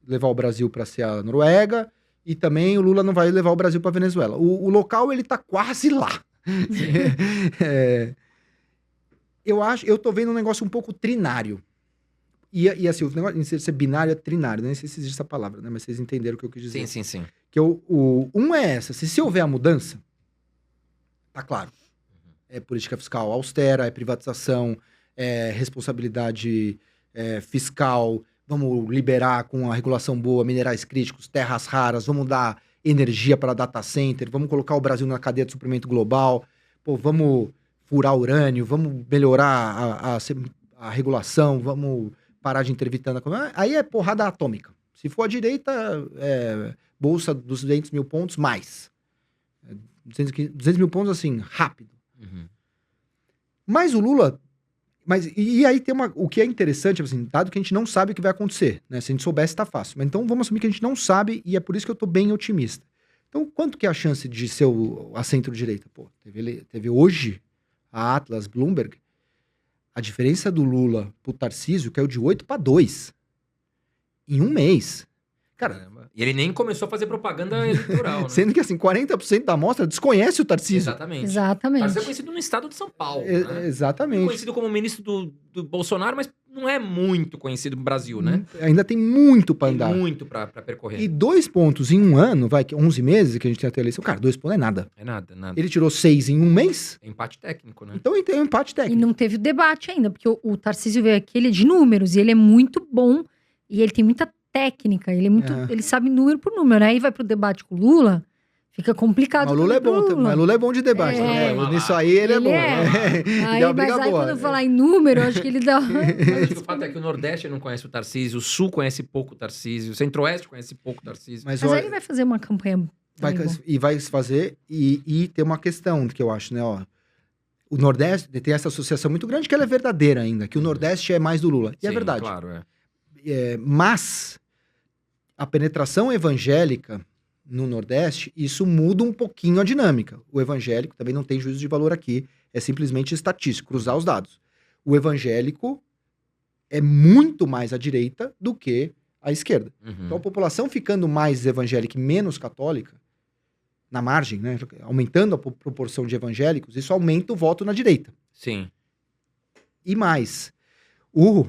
levar o Brasil para ser a Noruega e também o Lula não vai levar o Brasil para Venezuela. O local ele tá quase lá. Eu tô vendo um negócio um pouco trinário. E assim, o negócio de ser binário é trinário, nem sei se existe essa palavra, né? Mas vocês entenderam o que eu quis dizer. Sim. Que um é essa, se houver a mudança, tá claro. é política fiscal austera, é privatização, é responsabilidade fiscal, vamos liberar com a regulação boa minerais críticos, terras raras, vamos dar energia para data center, vamos colocar o Brasil na cadeia de suprimento global, pô, vamos furar urânio, vamos melhorar a regulação, vamos parar de intervir tanto. Aí é porrada atômica. Se for à direita, bolsa dos 200 mil pontos, mais. 200 mil pontos, assim, rápido. Uhum. Mas o Lula... E aí tem o que é interessante, assim, dado que a gente não sabe o que vai acontecer, né? Se a gente soubesse, tá fácil. Mas então vamos assumir que a gente não sabe e é por isso que eu tô bem otimista. Então, quanto que é a chance de ser a centro-direita? Pô, teve hoje a Atlas Bloomberg, a diferença do Lula pro Tarcísio caiu de 8 para 2 em um mês. Cara, Caramba. E ele nem começou a fazer propaganda eleitoral, né? sendo que assim, 40% da amostra desconhece o Tarcísio. Exatamente. Exatamente. Tarcísio é conhecido no estado de São Paulo, né? Exatamente. Conhecido como ministro do Bolsonaro, mas não é muito conhecido no Brasil, né? Ainda tem muito para Tem andar. muito pra percorrer. E 2 pontos em um ano, vai que 11 meses que a gente tem até a eleição, cara, 2 pontos é nada. É nada, nada. Ele tirou 6 em um mês, É empate técnico, né? então ele tem um empate E técnico. não teve debate ainda, porque o Tarcísio veio aqui, ele é de números, e ele é muito bom, e ele tem muita técnica, ele sabe número por número. Aí vai pro debate com o Lula, fica complicado. Mas o Lula é bom, mas o Lula é bom de debate, É. né? Nisso aí ele é bom. Aí, Ele é uma mas briga aí boa. quando eu falar em número, eu acho que ele dá... Mas acho que o fato é que o Nordeste não conhece o Tarcísio, o Sul conhece pouco o Tarcísio, o Centro-Oeste conhece pouco o Tarcísio. Mas Mas olha, aí ele vai fazer uma campanha também boa. vai se fazer e tem uma questão que eu acho, né? Ó, o Nordeste tem essa associação muito grande que ela é verdadeira ainda, que o Nordeste é mais do Lula. E é Sim, verdade. Claro, Mas a penetração evangélica no Nordeste, isso muda um pouquinho a dinâmica. O evangélico também não tem juízo de valor aqui, é simplesmente estatístico, cruzar os dados. O evangélico é muito mais à direita do que à esquerda. Uhum. Então a população ficando mais evangélica e menos católica, na margem, né, aumentando a proporção de evangélicos, isso aumenta o voto na direita. Sim. E mais, o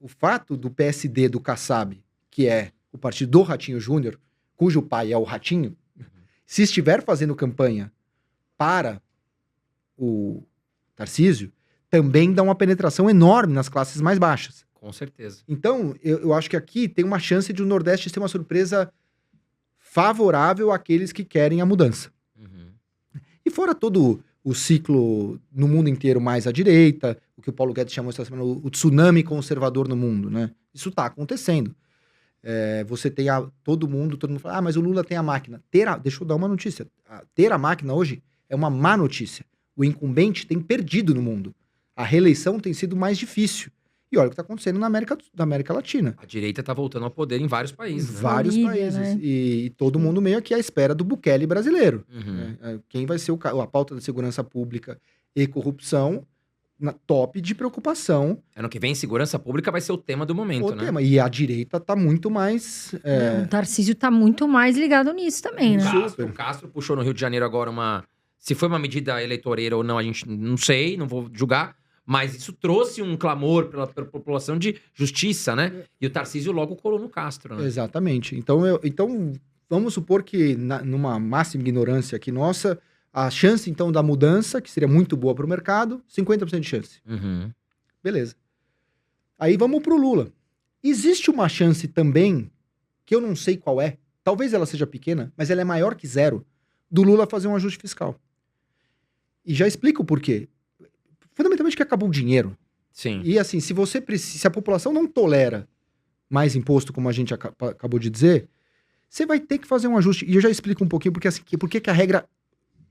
fato do PSD do Kassab, que é o partido do Ratinho Júnior, cujo pai é o Ratinho, se estiver fazendo campanha para o Tarcísio, também dá uma penetração enorme nas classes mais baixas. Com certeza. Então, eu acho que aqui tem uma chance de o Nordeste ser uma surpresa favorável àqueles que querem a mudança. Uhum. E fora todo o ciclo no mundo inteiro mais à direita, o que o Paulo Guedes chamou essa semana, o tsunami conservador no mundo, né? Isso está acontecendo. Você tem todo mundo fala, mas o Lula tem a máquina. Deixa eu dar uma notícia. Ter a máquina hoje é uma má notícia. O incumbente tem perdido no mundo. A reeleição tem sido mais difícil. E olha o que está acontecendo na América Latina. A direita tá voltando ao poder em vários países, né? Vários Bolívia, países. né? E todo mundo meio aqui à espera do Bukele brasileiro. Uhum. Né? Quem vai ser a pauta da segurança pública e corrupção na top de preocupação. Ano que vem, segurança pública vai ser o tema do momento, né? Tema. E a direita está muito mais... O Tarcísio tá muito mais ligado nisso também, né? Super. O Castro puxou no Rio de Janeiro agora se foi uma medida eleitoreira ou não, a gente não sei, não vou julgar. Mas isso trouxe um clamor pela população de justiça, né? E o Tarcísio logo colou no Castro, né? Exatamente. Então, vamos supor que, numa máxima ignorância aqui nossa, a chance, então, da mudança, que seria muito boa para o mercado, 50% de chance. Uhum. Beleza. Aí vamos para o Lula. Existe uma chance também, que eu não sei qual é, talvez ela seja pequena, mas ela é maior que zero, do Lula fazer um ajuste fiscal. E já explico o porquê. Fundamentalmente que acabou o dinheiro. Sim. E assim, se a população não tolera mais imposto, como a gente acabou de dizer, você vai ter que fazer um ajuste. E eu já explico um pouquinho porque que a regra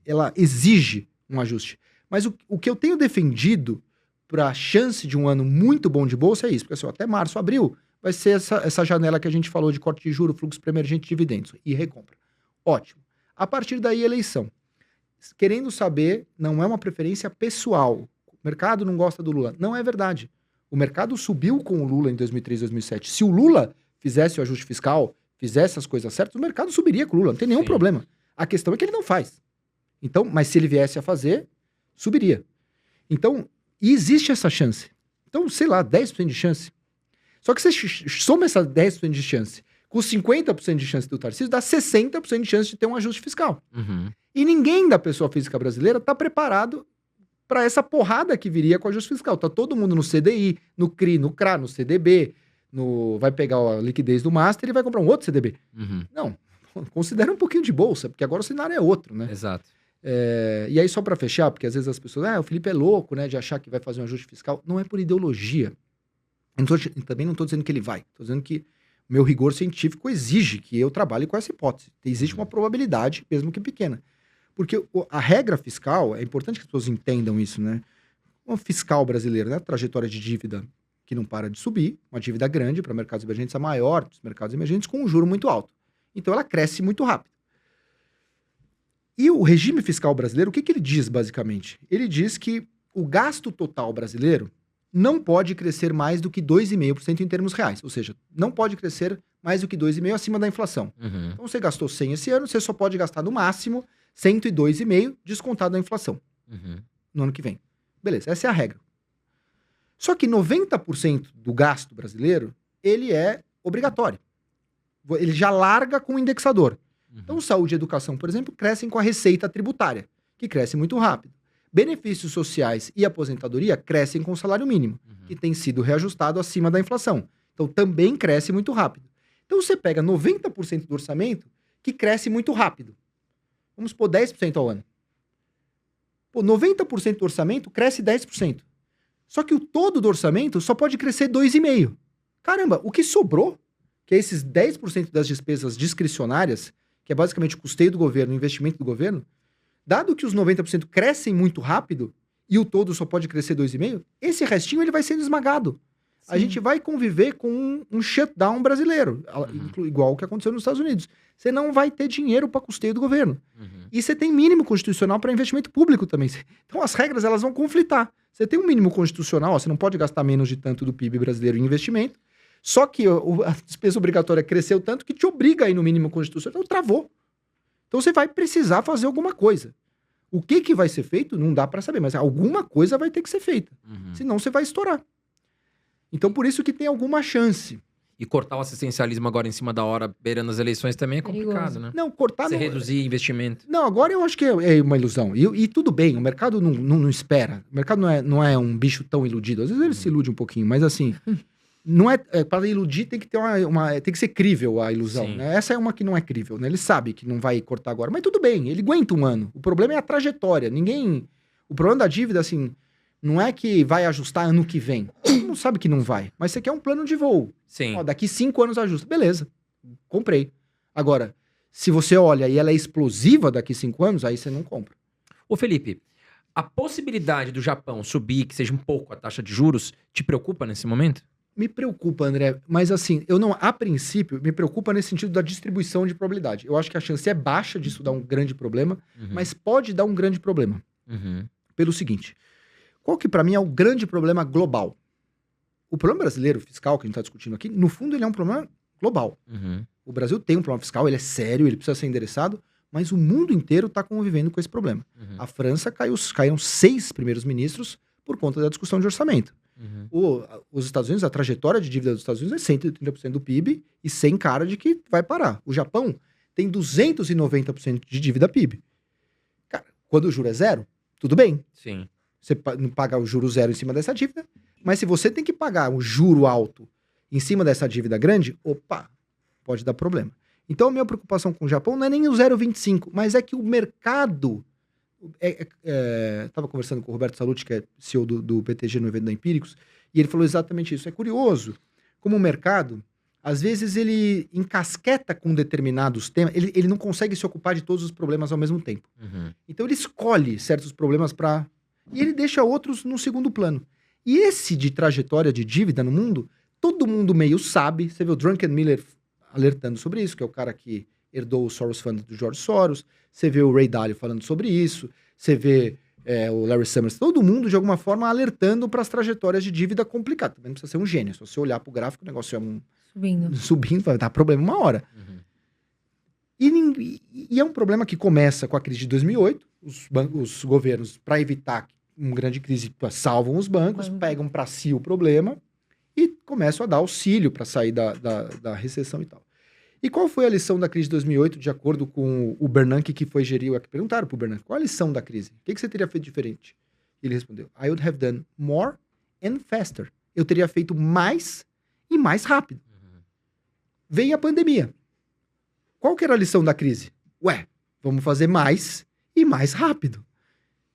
ela exige um ajuste. Mas o que eu tenho defendido para a chance de um ano muito bom de bolsa é isso. Porque assim, até março, abril, vai ser essa janela que a gente falou de corte de juros, fluxo pré-emergente de dividendos e recompra. Ótimo. A partir daí, eleição. Querendo saber, não é uma preferência pessoal. O mercado não gosta do Lula. Não é verdade. O mercado subiu com o Lula em 2003, 2007. Se o Lula fizesse o ajuste fiscal, fizesse as coisas certas, o mercado subiria com o Lula. Não tem nenhum problema. A questão é que ele não faz. Então, mas se ele viesse a fazer, subiria. Então, existe essa chance. Então, sei lá, 10% de chance. Só que você soma essa 10% de chance com 50% de chance do Tarcísio, dá 60% de chance de ter um ajuste fiscal. Uhum. E ninguém da pessoa física brasileira está preparado para essa porrada que viria com o ajuste fiscal. Tá todo mundo no CDI, no CRI, no CRA, no CDB, vai pegar a liquidez do Master e vai comprar um outro CDB. Não, considera um pouquinho de bolsa, porque agora o cenário é outro, né? Exato. E aí, só para fechar, porque às vezes as pessoas, o Felipe é louco, né, de achar que vai fazer um ajuste fiscal. Não é por ideologia. Também não estou dizendo que ele vai. Estou dizendo que o meu rigor científico exige que eu trabalhe com essa hipótese. Existe uma probabilidade, mesmo que pequena. Porque a regra fiscal, é importante que as pessoas entendam isso, né? O fiscal brasileiro, né? Trajetória de dívida que não para de subir, uma dívida grande para mercados emergentes, a maior dos mercados emergentes, com um juro muito alto. Então ela cresce muito rápido. E o regime fiscal brasileiro, o que ele diz basicamente? Ele diz que o gasto total brasileiro não pode crescer mais do que 2,5% em termos reais. Ou seja, não pode crescer mais do que 2,5% acima da inflação. Então você gastou 100 esse ano, você só pode gastar no máximo 102,5% descontado da inflação no ano que vem. Beleza, essa é a regra. Só que 90% do gasto brasileiro, ele é obrigatório. Ele já larga com o indexador. Então, saúde e educação, por exemplo, crescem com a receita tributária, que cresce muito rápido. Benefícios sociais e aposentadoria crescem com o salário mínimo, que tem sido reajustado acima da inflação. Então, também cresce muito rápido. Então, você pega 90% do orçamento que cresce muito rápido. Vamos pôr 10% ao ano. 90% do orçamento cresce 10%. Só que o todo do orçamento só pode crescer 2,5%. Caramba, o que sobrou, que é esses 10% das despesas discricionárias, que é basicamente o custeio do governo, o investimento do governo, dado que os 90% crescem muito rápido e o todo só pode crescer 2,5%, esse restinho ele vai sendo esmagado. Sim. A gente vai conviver com um shutdown brasileiro, igual o que aconteceu nos Estados Unidos. Você não vai ter dinheiro para custeio do governo. E você tem mínimo constitucional para investimento público também. Então as regras elas vão conflitar. Você tem um mínimo constitucional, você não pode gastar menos de tanto do PIB brasileiro em investimento, só que a despesa obrigatória cresceu tanto que te obriga a ir no mínimo constitucional. Então travou. Então você vai precisar fazer alguma coisa. O que vai ser feito, não dá para saber, mas alguma coisa vai ter que ser feita. Senão você vai estourar. Então por isso que tem alguma chance. E cortar o assistencialismo agora em cima da hora, beirando as eleições, também é complicado, né? Não, cortar... Você reduzir investimento. Não, agora eu acho que é uma ilusão. E tudo bem, o mercado não espera. O mercado não é um bicho tão iludido. Às vezes ele se ilude um pouquinho, mas assim... Não é, para iludir tem que ter tem que ser crível a ilusão, né? Essa é uma que não é crível, né? Ele sabe que não vai cortar agora, mas tudo bem, ele aguenta um ano. O problema é a trajetória. O problema da dívida, assim, não é que vai ajustar ano que vem. Todo mundo sabe que não vai, mas você quer um plano de voo. Sim. Ó, daqui 5 anos ajusta. Beleza, comprei. Agora, se você olha e ela é explosiva daqui 5 anos, aí você não compra. Ô Felipe, a possibilidade do Japão subir, que seja um pouco a taxa de juros, te preocupa nesse momento? Me preocupa, André, mas assim, a princípio, me preocupa nesse sentido da distribuição de probabilidade. Eu acho que a chance é baixa disso dar um grande problema, mas pode dar um grande problema. Pelo seguinte, qual que pra mim é o grande problema global? O problema brasileiro fiscal que a gente tá discutindo aqui, no fundo ele é um problema global. O Brasil tem um problema fiscal, ele é sério, ele precisa ser endereçado, mas o mundo inteiro tá convivendo com esse problema. A França caíram 6 primeiros ministros por conta da discussão de orçamento. Os Estados Unidos, a trajetória de dívida dos Estados Unidos é 130% do PIB e sem cara de que vai parar. O Japão tem 290% de dívida PIB. Cara, quando o juro é zero, tudo bem. Sim. Você não paga o juro zero em cima dessa dívida, mas se você tem que pagar o juro alto em cima dessa dívida grande, pode dar problema. Então a minha preocupação com o Japão não é nem o 0,25, mas é que o mercado... Estava conversando com o Roberto Salluti, que é CEO do BTG no evento da Empíricos, e ele falou exatamente isso. É curioso como o mercado, às vezes ele encasqueta com determinados temas, ele não consegue se ocupar de todos os problemas ao mesmo tempo. Então ele escolhe certos problemas e ele deixa outros no segundo plano. E esse de trajetória de dívida no mundo, todo mundo meio sabe. Você vê o Druckenmiller alertando sobre isso, que é o cara que herdou o Soros Fund do George Soros. Você vê o Ray Dalio falando sobre isso. Você vê o Larry Summers. Todo mundo, de alguma forma, alertando para as trajetórias de dívida complicadas. Também não precisa ser um gênio. Se você olhar para o gráfico, o negócio é subindo, vai dar problema uma hora. E é um problema que começa com a crise de 2008. Os governos, para evitar uma grande crise, salvam os bancos, pegam para si o problema e começam a dar auxílio para sair da recessão e tal. E qual foi a lição da crise de 2008, de acordo com o Bernanke, que foi gerir? Perguntaram pro Bernanke, qual a lição da crise? O que você teria feito diferente? Ele respondeu, I would have done more and faster. Eu teria feito mais e mais rápido. Veio a pandemia. Qual que era a lição da crise? Vamos fazer mais e mais rápido.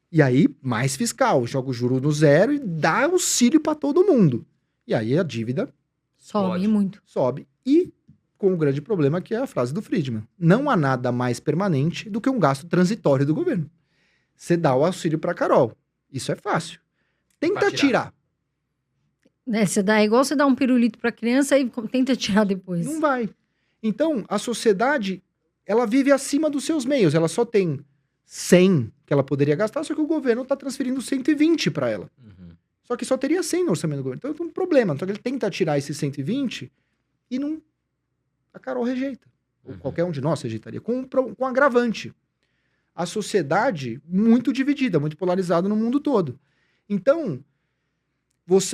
E aí, mais fiscal, joga o juro no zero e dá auxílio para todo mundo. E aí a dívida Sobe muito. sobe. E com o grande problema que é a frase do Friedman. Não há nada mais permanente do que um gasto transitório do governo. Você dá o auxílio para Carol. Isso é fácil. Tenta tirar. Né, você dá igual você dá um pirulito pra criança e tenta tirar depois. Não vai. Então, a sociedade, ela vive acima dos seus meios. Ela só tem 100 que ela poderia gastar, só que o governo está transferindo 120 para ela. Só que só teria 100 no orçamento do governo. Então, tem um problema. Só que ele tenta tirar esses 120 e não... A Carol rejeita. Ou qualquer um de nós rejeitaria. Com agravante. A sociedade muito dividida, muito polarizada no mundo todo. Então,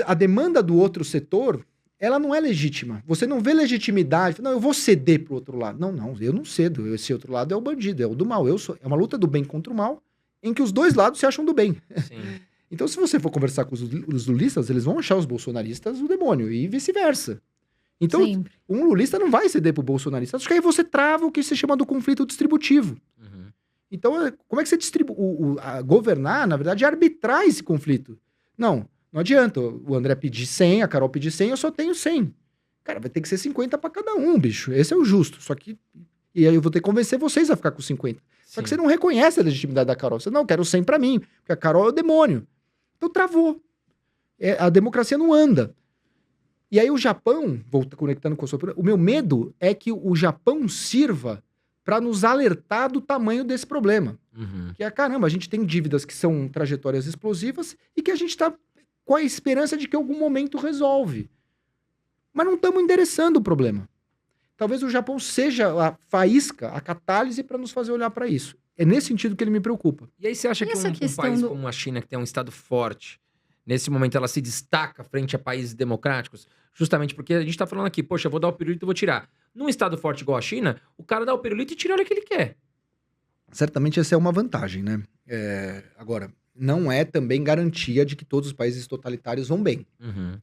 a demanda do outro setor, ela não é legítima. Você não vê legitimidade. Não, eu vou ceder pro outro lado. Não, eu não cedo. Esse outro lado é o bandido, é o do mal. É uma luta do bem contra o mal, em que os dois lados se acham do bem. Sim. Então, se você for conversar com os lulistas, eles vão achar os bolsonaristas o demônio, e vice-versa. Então, Sempre. um lulista não vai ceder pro bolsonarista. Acho que aí você trava o que se chama do conflito distributivo. Então, como é que você distribui? Governar, na verdade, é arbitrar esse conflito. Não adianta. O André pedir 100, a Carol pedir 100, eu só tenho 100. Cara, vai ter que ser 50 para cada um, bicho. Esse é o justo. Só que... E aí eu vou ter que convencer vocês a ficar com 50. Só que você não reconhece a legitimidade da Carol. Você, não, quero 100 para mim. Porque a Carol é o demônio. Então travou. A democracia não anda. E aí o Japão, conectando com a sua... O meu medo é que o Japão sirva para nos alertar do tamanho desse problema. Que é, caramba, a gente tem dívidas que são trajetórias explosivas e que a gente está com a esperança de que em algum momento resolve. Mas não estamos endereçando o problema. Talvez o Japão seja a faísca, a catálise para nos fazer olhar para isso. É nesse sentido que ele me preocupa. E aí você acha que um país como a China, que tem um Estado forte, nesse momento ela se destaca frente a países democráticos? Justamente porque a gente está falando aqui, poxa, eu vou dar o pirulito e vou tirar. Num Estado forte igual a China, o cara dá o pirulito e tira a hora que ele quer. Certamente essa é uma vantagem, né? Agora, não é também garantia de que todos os países totalitários vão bem.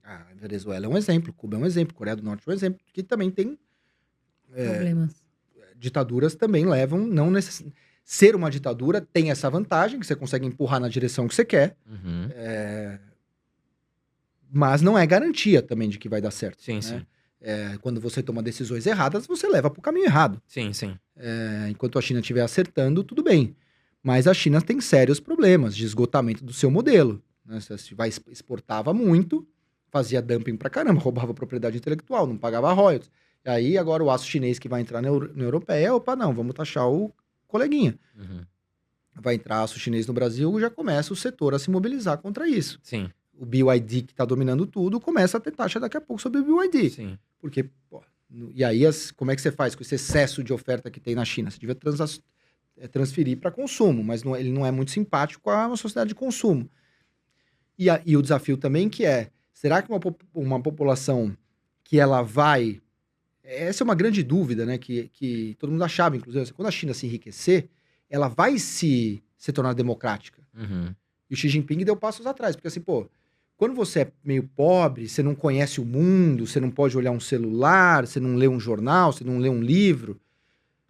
A Venezuela é um exemplo, Cuba é um exemplo, Coreia do Norte é um exemplo, que também tem... Problemas. Ditaduras também levam... Ser uma ditadura tem essa vantagem, que você consegue empurrar na direção que você quer, mas não é garantia também de que vai dar certo. Sim, né? sim. Quando você toma decisões erradas, você leva para o caminho errado. Sim, sim. Enquanto a China estiver acertando, tudo bem. Mas a China tem sérios problemas de esgotamento do seu modelo. Né? Você exportava muito, fazia dumping pra caramba, roubava propriedade intelectual, não pagava royalties. E aí, agora o aço chinês que vai entrar na europeia, vamos taxar o coleguinha. Vai entrar aço chinês no Brasil, já começa o setor a se mobilizar contra isso. Sim. O BYD, que está dominando tudo, começa a ter taxa daqui a pouco sobre o BYD. Sim. Porque, e aí, como é que você faz com esse excesso de oferta que tem na China? Você devia transferir para consumo, mas ele não é muito simpático com a sociedade de consumo. E o desafio também que será que uma população que ela vai... Essa é uma grande dúvida, né? Que todo mundo achava, inclusive, quando a China se enriquecer, ela vai se tornar democrática. E o Xi Jinping deu passos atrás, porque assim, quando você é meio pobre, você não conhece o mundo, você não pode olhar um celular, você não lê um jornal, você não lê um livro,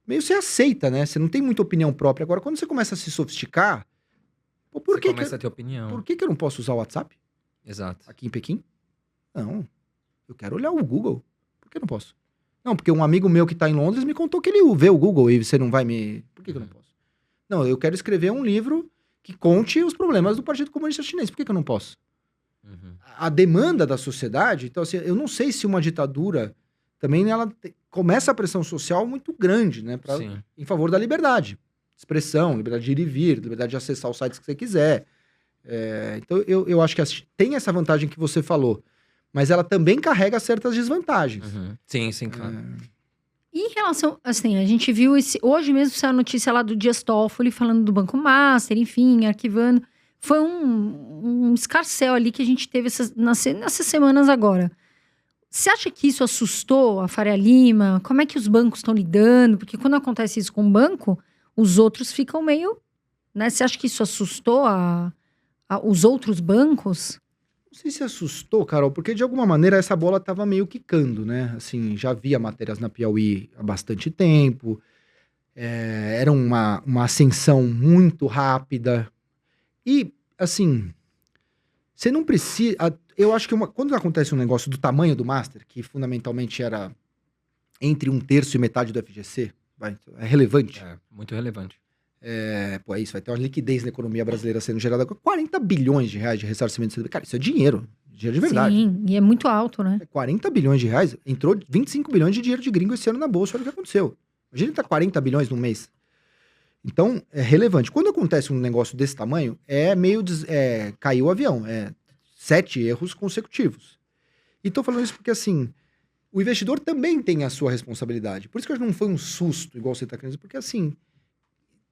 meio você aceita, né? Você não tem muita opinião própria. Agora, quando você começa a se sofisticar, você começa a ter opinião. Por que eu não posso usar o WhatsApp? Exato. Aqui em Pequim? Não. Eu quero olhar o Google. Por que eu não posso? Não, porque um amigo meu que tá em Londres me contou que ele vê o Google e você não vai me... Por que eu não posso? Não, eu quero escrever um livro que conte os problemas do Partido Comunista Chinês. Por que eu não posso? A demanda da sociedade... Então, assim, eu não sei se uma ditadura também ela começa a pressão social muito grande, né? Em favor da liberdade. Expressão, liberdade de ir e vir, liberdade de acessar os sites que você quiser. Então, eu acho que tem essa vantagem que você falou. Mas ela também carrega certas desvantagens. Sim, sim, claro. E em relação, assim, a gente viu hoje mesmo saiu a notícia lá do Dias Toffoli falando do Banco Master, enfim, arquivando. Foi um escarcéu ali que a gente teve nessas semanas agora. Você acha que isso assustou a Faria Lima? Como é que os bancos estão lidando? Porque quando acontece isso com o banco, os outros ficam meio, né? Você acha que isso assustou os outros bancos? Não sei se assustou, Carol, porque de alguma maneira essa bola estava meio quicando, né? Assim, já havia matérias na Piauí há bastante tempo, era uma ascensão muito rápida. E, assim, você não precisa. Eu acho que quando acontece um negócio do tamanho do Master, que fundamentalmente era entre 1/3 e metade do FGC, é relevante. É, muito relevante. Pô, é isso, vai ter uma liquidez na economia brasileira sendo gerada com 40 bilhões de reais de ressarcimento de CDB. Cara, isso é dinheiro de verdade. Sim, e é muito alto, né? 40 bilhões de reais, entrou 25 bilhões de dinheiro de gringo esse ano na bolsa, olha o que aconteceu. Imagina tá 40 bilhões num mês. Então, é relevante. Quando acontece um negócio desse tamanho, caiu o avião, 7 erros consecutivos. E tô falando isso porque, assim, o investidor também tem a sua responsabilidade. Por isso que não foi um susto, igual você tá querendo dizer, porque, assim,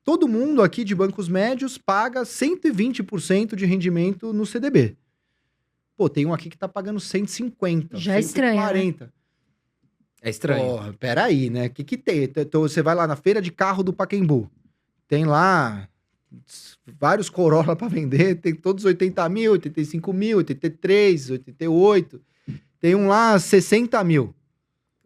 todo mundo aqui de bancos médios paga 120% de rendimento no CDB. Pô, tem um aqui que tá pagando 150, Já é estranho, 140. É estranho. Porra, peraí, né? O que tem? Então, você vai lá na feira de carro do Pacaembu. Tem lá vários Corolla para vender, tem todos 80 mil, 85 mil, 83, 88. Tem um lá 60 mil.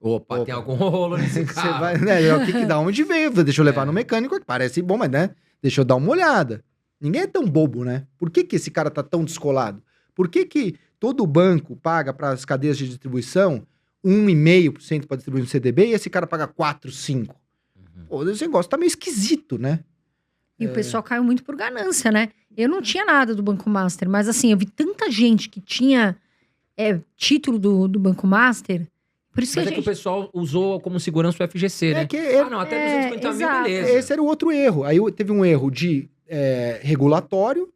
Opa, tem algum rolo nesse carro. Você vai, né? O que da onde veio? Deixa eu levar no mecânico, que parece bom, mas né? Deixa eu dar uma olhada. Ninguém é tão bobo, né? Por que esse cara tá tão descolado? Por que todo banco paga para as cadeias de distribuição 1,5% para distribuir no CDB e esse cara paga 4, 5%? Pô, esse negócio tá meio esquisito, né? E o pessoal caiu muito por ganância, né? Eu não tinha nada do Banco Master, mas assim, eu vi tanta gente que tinha título do Banco Master. Por isso Mas que que o pessoal usou como segurança o FGC, né? Não, até 250 mil, exato. beleza. Esse era o outro erro. Aí teve um erro de regulatório,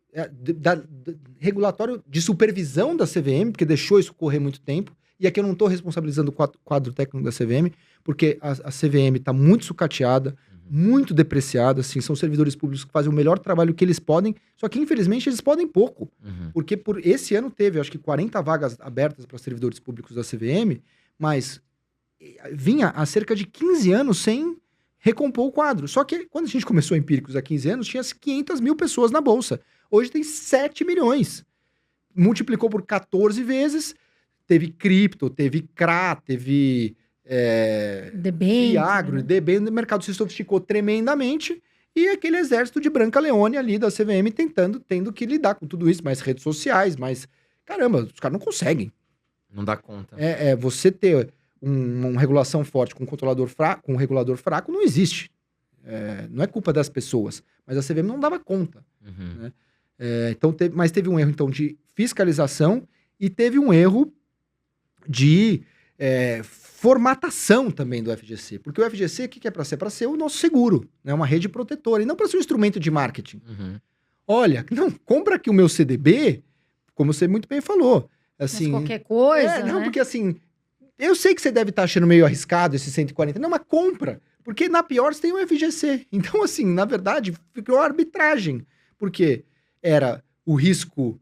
regulatório de supervisão da CVM, porque deixou isso correr muito tempo. E aqui eu não estou responsabilizando o quadro técnico da CVM, porque a CVM está muito sucateada, muito depreciada, assim, são servidores públicos que fazem o melhor trabalho que eles podem, só que infelizmente eles podem pouco. Porque por esse ano teve, acho que 40 vagas abertas para servidores públicos da CVM, mas vinha há cerca de 15 anos sem recompor o quadro. Só que quando a gente começou a Empíricos há 15 anos, tinha 500 mil pessoas na Bolsa. Hoje tem 7 milhões. Multiplicou por 14 vezes, teve cripto, teve CRA, teve Fiagro, né? debênture, o mercado se sofisticou tremendamente e aquele exército de Branca Leone ali da CVM tendo que lidar com tudo isso, mais redes sociais, mais... Caramba, os caras não conseguem. Não dá conta. Você ter uma regulação forte com um regulador fraco não existe. Não é culpa das pessoas, mas a CVM não dava conta. Né? Então mas teve um erro então, de fiscalização e teve um erro de formatação também do FGC. Porque o FGC, o que é para ser? Para ser o nosso seguro, né? Uma rede protetora, e não para ser um instrumento de marketing. Olha, não, compra aqui o meu CDB, como você muito bem falou. Assim, mas qualquer coisa, não, né? porque assim, eu sei que você deve estar achando meio arriscado esse 140, não, mas compra, porque na pior você tem um FGC. Então, assim, na verdade, ficou arbitragem, porque era o risco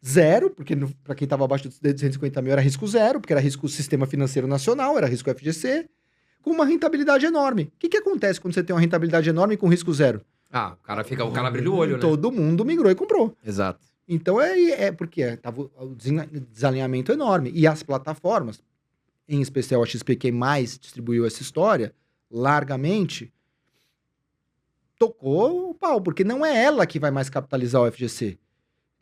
zero, porque para quem estava abaixo de 250 mil era risco zero, porque era risco sistema financeiro nacional, era risco FGC, com uma rentabilidade enorme. O que acontece quando você tem uma rentabilidade enorme com risco zero? O cara brilha o olho, né? Todo mundo migrou e comprou. Exato. Então porque tava o desalinhamento enorme. E as plataformas, em especial a XP, quem mais distribuiu essa história, largamente, tocou o pau, porque não é ela que vai mais capitalizar o FGC.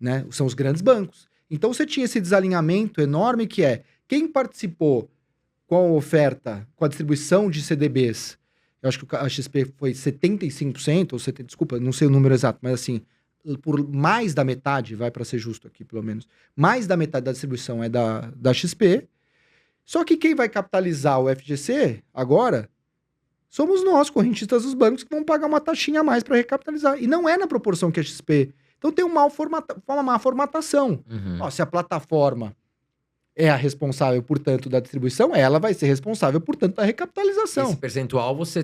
Né? São os grandes bancos. Então você tinha esse desalinhamento enorme que quem participou com a oferta, com a distribuição de CDBs, eu acho que a XP foi 75%, ou 70%, desculpa, não sei o número exato, mas assim, por mais da metade, vai para ser justo aqui pelo menos, mais da metade da distribuição é da XP, só que quem vai capitalizar o FGC agora somos nós, correntistas dos bancos, que vão pagar uma taxinha a mais para recapitalizar, e não é na proporção que a XP... Então tem uma má formatação. Se a plataforma é a responsável, portanto, da distribuição, ela vai ser responsável, portanto, da recapitalização. Esse percentual você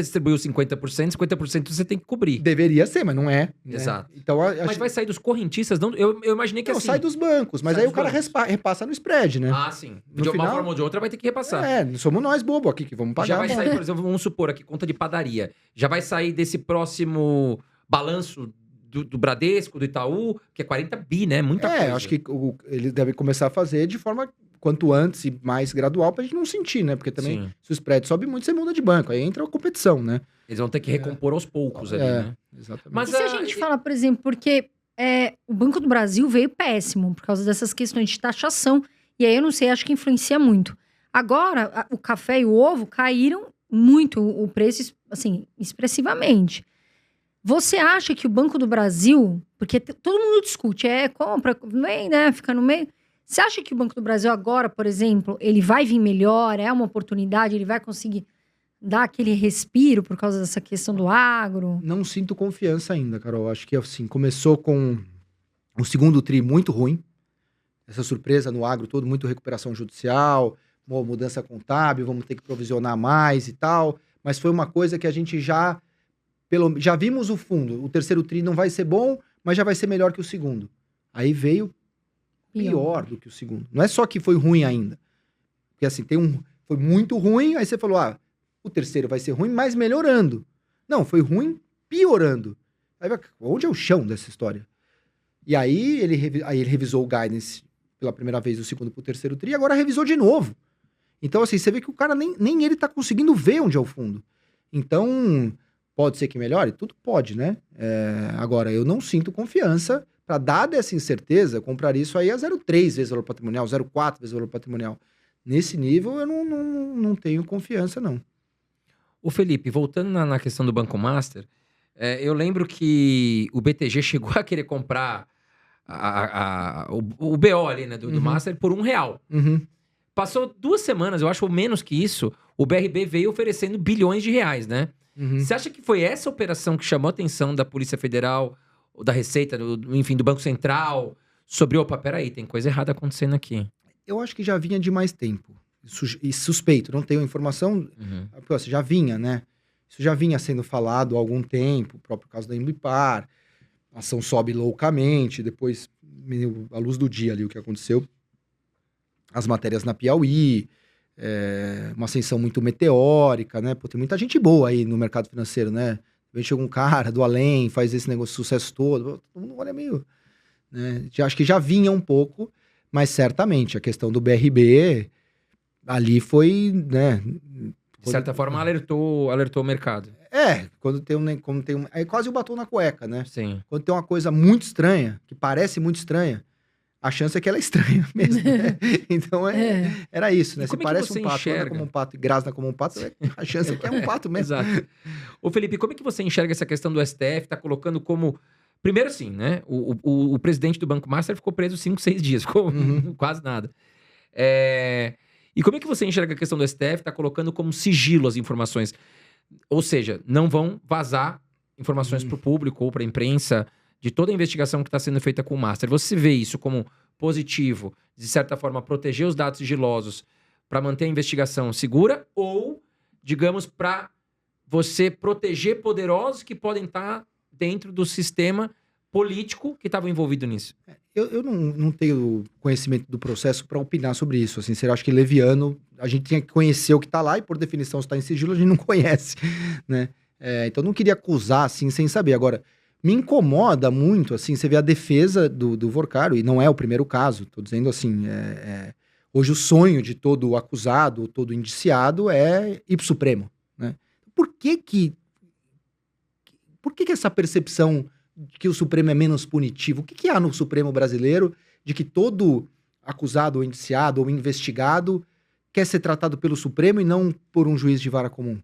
distribuiu 50%, 50% você tem que cobrir. Deveria ser, mas não é. Né? Exato. Então, Mas vai sair dos correntistas? Não, eu imaginei que não, assim... sai dos bancos, mas sai aí dos o cara bancos. repassa no spread, né? Ah, sim. No De uma final- forma ou de outra vai ter que repassar. É, somos nós bobo aqui que vamos pagar. Já vai a bola. sair, por exemplo, vamos supor aqui, conta de padaria. Já vai sair desse próximo balanço do Bradesco, do Itaú, que é 40 bi, né? Muita coisa. Acho que eles devem começar a fazer de forma quanto antes e mais gradual pra gente não sentir, né? Porque também, Sim. se o spread sobe muito, você muda de banco. Aí entra a competição, né? Eles vão ter que recompor aos poucos ali, né? Exatamente. Mas E se a gente falar, por exemplo, porque o Banco do Brasil veio péssimo por causa dessas questões de taxação. E aí eu não sei, acho que influencia muito. Agora, o café e o ovo caíram muito o preço, assim, expressivamente. Você acha que o Banco do Brasil, porque todo mundo discute, compra, vem, né, fica no meio. Você acha que o Banco do Brasil agora, por exemplo, ele vai vir melhor, é uma oportunidade, ele vai conseguir dar aquele respiro por causa dessa questão do agro? Não sinto confiança ainda, Carol. Acho que assim, começou com o segundo tri muito ruim. Essa surpresa no agro todo, muito recuperação judicial, mudança contábil, vamos ter que provisionar mais e tal. Mas foi uma coisa que a gente já vimos o fundo. O terceiro tri não vai ser bom, mas já vai ser melhor que o segundo. Aí veio pior do que o segundo. Não é só que foi ruim ainda. Porque assim, foi muito ruim, aí você falou, o terceiro vai ser ruim, mas melhorando. Não, foi ruim, piorando. Aí, onde é o chão dessa história? E aí ele revisou o guidance pela primeira vez do segundo pro terceiro tri, e agora revisou de novo. Então, assim, você vê que o cara nem ele tá conseguindo ver onde é o fundo. Então, pode ser que melhore? Tudo pode, né? Agora, eu não sinto confiança para, dada essa incerteza, comprar isso aí a 0,3 vezes valor patrimonial, 0,4 vezes valor patrimonial. Nesse nível, eu não tenho confiança, não. O Felipe, voltando na questão do Banco Master, eu lembro que o BTG chegou a querer comprar o BO ali, né, do Master por R$1. Uhum. Passou 2 semanas, eu acho, ou menos que isso, o BRB veio oferecendo bilhões de reais, né? Uhum. Você acha que foi essa operação que chamou a atenção da Polícia Federal, da Receita, enfim, do Banco Central, sobre, opa, peraí, tem coisa errada acontecendo aqui? Eu acho que já vinha de mais tempo. E suspeito, não tenho informação, porque assim, já vinha, né? Isso já vinha sendo falado há algum tempo, o próprio caso da Embipar, a ação sobe loucamente, depois, à luz do dia ali, o que aconteceu, as matérias na Piauí, uma ascensão muito meteórica, né? Pô, tem muita gente boa aí no mercado financeiro, né? Vem chega um cara do além, faz esse negócio de sucesso todo mundo olha meio... Né? Acho que já vinha um pouco, mas certamente a questão do BRB ali foi, né? De certa forma, alertou o mercado. Quando tem um... É quase o batom na cueca, né? Sim. Quando tem uma coisa muito estranha, que parece muito estranha, a chance é que ela é estranha mesmo, né? Então, era isso, né? E Se como é que parece você um pato, enxerga? anda como um pato e grasna como um pato, a chance é que é um pato mesmo. Exato. Ô, Felipe, como é que você enxerga essa questão do STF? Tá colocando como... Primeiro assim, né? O presidente do Banco Master ficou preso 5, 6 dias. Ficou quase nada. E como é que você enxerga a questão do STF? Tá colocando como sigilo as informações. Ou seja, não vão vazar informações para o público ou para a imprensa de toda a investigação que está sendo feita com o Master. Você vê isso como positivo, de certa forma, proteger os dados sigilosos para manter a investigação segura ou, digamos, para você proteger poderosos que podem estar dentro do sistema político que estavam envolvido nisso? Eu não tenho conhecimento do processo para opinar sobre isso. Assim, eu acho que leviano, a gente tinha que conhecer o que está lá e, por definição, se está em sigilo, a gente não conhece, né? Então, eu não queria acusar, assim, sem saber. Agora, me incomoda muito, assim, você vê a defesa do Vorcaro, e não é o primeiro caso. Estou dizendo assim, hoje o sonho de todo acusado, todo indiciado é ir pro Supremo, né? Por que essa percepção de que o Supremo é menos punitivo? O que há no Supremo brasileiro de que todo acusado, ou indiciado, ou investigado quer ser tratado pelo Supremo e não por um juiz de vara comum?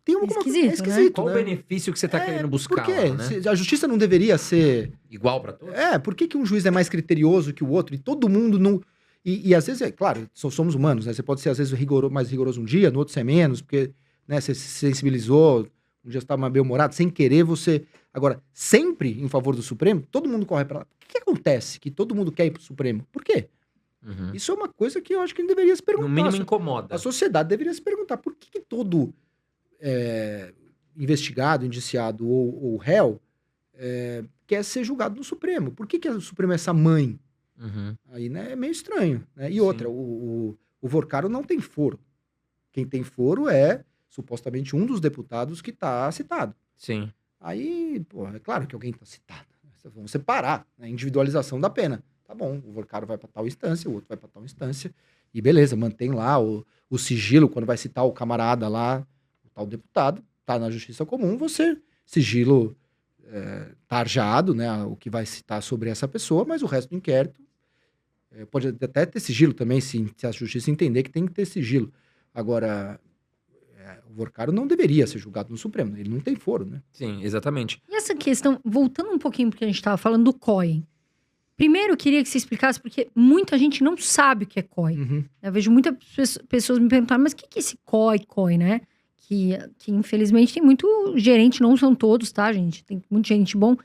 Tem Esquisito, né? Qual o benefício que você está querendo buscar? Por quê? Lá, né? A justiça não deveria ser... Igual para todos? Por que um juiz é mais criterioso que o outro? E todo mundo não... E às vezes, claro, somos humanos, né? Você pode ser, às vezes, mais rigoroso um dia, no outro você é menos, porque, né, você se sensibilizou, um dia você estava bem-humorado, sem querer você... Agora, sempre em favor do Supremo, todo mundo corre para lá. O que acontece que todo mundo quer ir pro Supremo? Por quê? Uhum. Isso é uma coisa que eu acho que ele deveria se perguntar. No mínimo incomoda. A sociedade deveria se perguntar por que todo investigado, indiciado ou réu quer ser julgado no Supremo. Por que o Supremo é essa mãe? Uhum. Aí, né, é meio estranho. Né? E Sim. outra, o Vorcaro não tem foro. Quem tem foro é, supostamente, um dos deputados que está citado. Sim. Aí, pô, é claro que alguém está citado. Vamos separar, né? Individualização da pena. Tá bom, o Vorcaro vai para tal instância, o outro vai para tal instância. E beleza, mantém lá o sigilo, quando vai citar o camarada lá, o tal deputado, tá na justiça comum, você, sigilo tarjado, né, o que vai citar sobre essa pessoa, mas o resto do inquérito pode até ter sigilo também, se a justiça entender que tem que ter sigilo. Agora, o Vorcaro não deveria ser julgado no Supremo, ele não tem foro, né? Sim, exatamente. E essa questão, voltando um pouquinho porque a gente estava falando do COI. Primeiro, eu queria que você explicasse, porque muita gente não sabe o que é COI. Uhum. Eu vejo muitas pessoas me perguntarem, mas o que é esse COI, né? Que infelizmente tem muito gerente, não são todos, tá, gente? Tem muito gerente bom.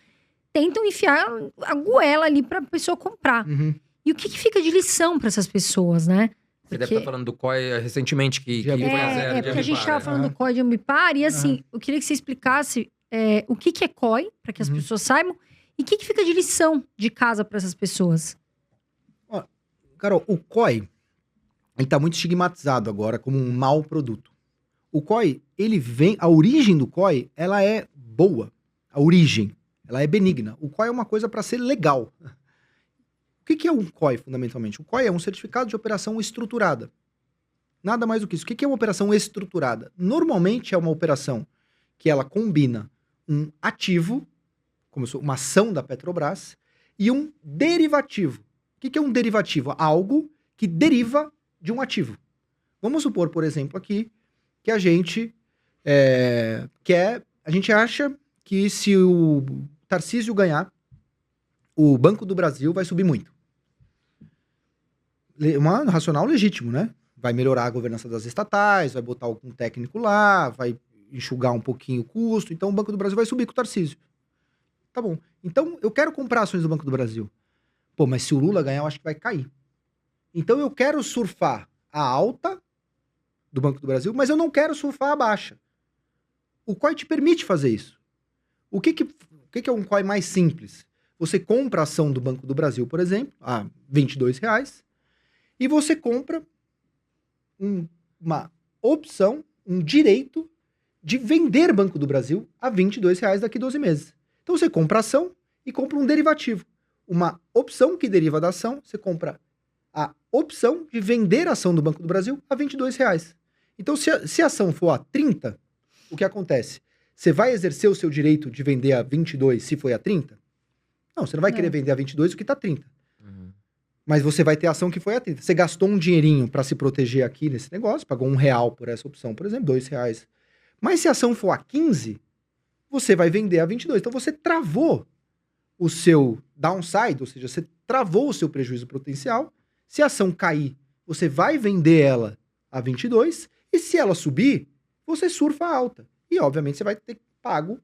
Tentam enfiar a goela ali pra pessoa comprar. Uhum. E o que fica de lição pra essas pessoas, né? Você deve estar falando do COI recentemente, que foi a zero de porque a gente Ambipar, estava né? falando do COI de Ambipar, e assim, eu queria que você explicasse o que é COI, para que as pessoas saibam, e o que fica de lição de casa para essas pessoas. Ó, Carol, o COI, ele tá muito estigmatizado agora como um mau produto. O COI, a origem do COI, ela é boa. A origem, ela é benigna. O COI é uma coisa para ser legal. O que é um COI, fundamentalmente? O COI é um certificado de operação estruturada. Nada mais do que isso. O que é uma operação estruturada? Normalmente é uma operação que ela combina um ativo, como uma ação da Petrobras, e um derivativo. O que é um derivativo? Algo que deriva de um ativo. Vamos supor, por exemplo, aqui, que a gente a gente acha que se o Tarcísio ganhar, o Banco do Brasil vai subir muito. Um racional legítimo, né? Vai melhorar a governança das estatais, vai botar algum técnico lá, vai enxugar um pouquinho o custo, então o Banco do Brasil vai subir com o Tarcísio. Tá bom. Então eu quero comprar ações do Banco do Brasil. Pô, mas se o Lula ganhar, eu acho que vai cair. Então eu quero surfar a alta do Banco do Brasil, mas eu não quero surfar a baixa. O COI te permite fazer isso. O que é um COI mais simples? Você compra a ação do Banco do Brasil, por exemplo, a R$22, e você compra uma opção, um direito de vender Banco do Brasil a R$22 daqui a 12 meses. Então você compra a ação e compra um derivativo. Uma opção que deriva da ação, você compra a opção de vender a ação do Banco do Brasil a R$22. Então se a ação for a 30, o que acontece? Você vai exercer o seu direito de vender a 22 se foi a 30? Não, você não vai querer vender a 22 o que tá 30. Mas você vai ter a ação que foi a 30. Você gastou um dinheirinho para se proteger aqui nesse negócio, pagou R$1 por essa opção, por exemplo, R$2. Mas se a ação for a 15, você vai vender a 22. Então você travou o seu downside, ou seja, você travou o seu prejuízo potencial. Se a ação cair, você vai vender ela a 22. E se ela subir, você surfa a alta. E obviamente você vai ter pago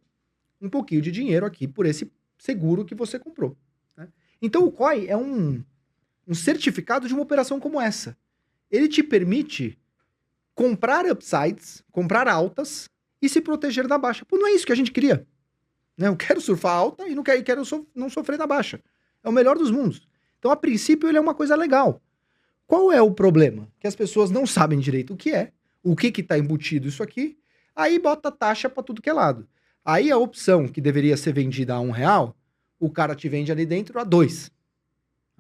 um pouquinho de dinheiro aqui por esse seguro que você comprou. Né? Então o COI é um certificado de uma operação como essa. Ele te permite comprar upsides, comprar altas e se proteger da baixa. Pô, não é isso que a gente queria. Né? Eu quero surfar alta e quero não sofrer da baixa. É o melhor dos mundos. Então, a princípio, ele é uma coisa legal. Qual é o problema? Que as pessoas não sabem direito o que está embutido isso aqui, aí bota taxa para tudo que é lado. Aí a opção que deveria ser vendida a R$1, o cara te vende ali dentro a 2.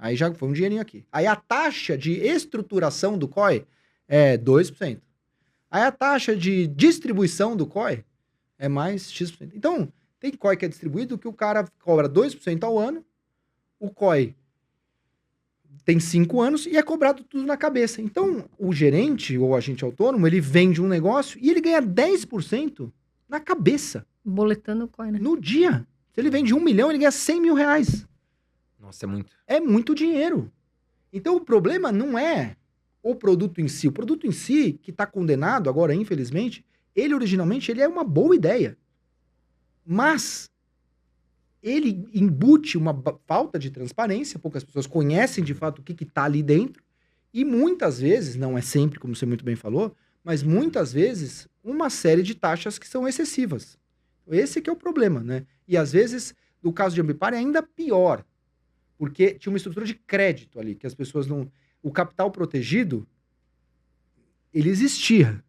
Aí já foi um dinheirinho aqui. Aí a taxa de estruturação do COI é 2%. Aí a taxa de distribuição do COI é mais X%. Então, tem COI que é distribuído que o cara cobra 2% ao ano, o COI tem 5 anos e é cobrado tudo na cabeça. Então, o gerente ou agente autônomo, ele vende um negócio e ele ganha 10% na cabeça. Boletando o COI, né? No dia. Se ele vende 1 milhão, ele ganha R$100 mil. Nossa, é muito. É muito dinheiro. Então o problema não é o produto em si. O produto em si, que está condenado agora, infelizmente, ele originalmente ele é uma boa ideia. Mas ele embute uma falta de transparência, poucas pessoas conhecem de fato o que está ali dentro, e muitas vezes, não é sempre, como você muito bem falou, mas muitas vezes, uma série de taxas que são excessivas. Esse que é o problema, né? E às vezes, no caso de Ambipar, é ainda pior, porque tinha uma estrutura de crédito ali, que as pessoas não... O capital protegido, ele existia,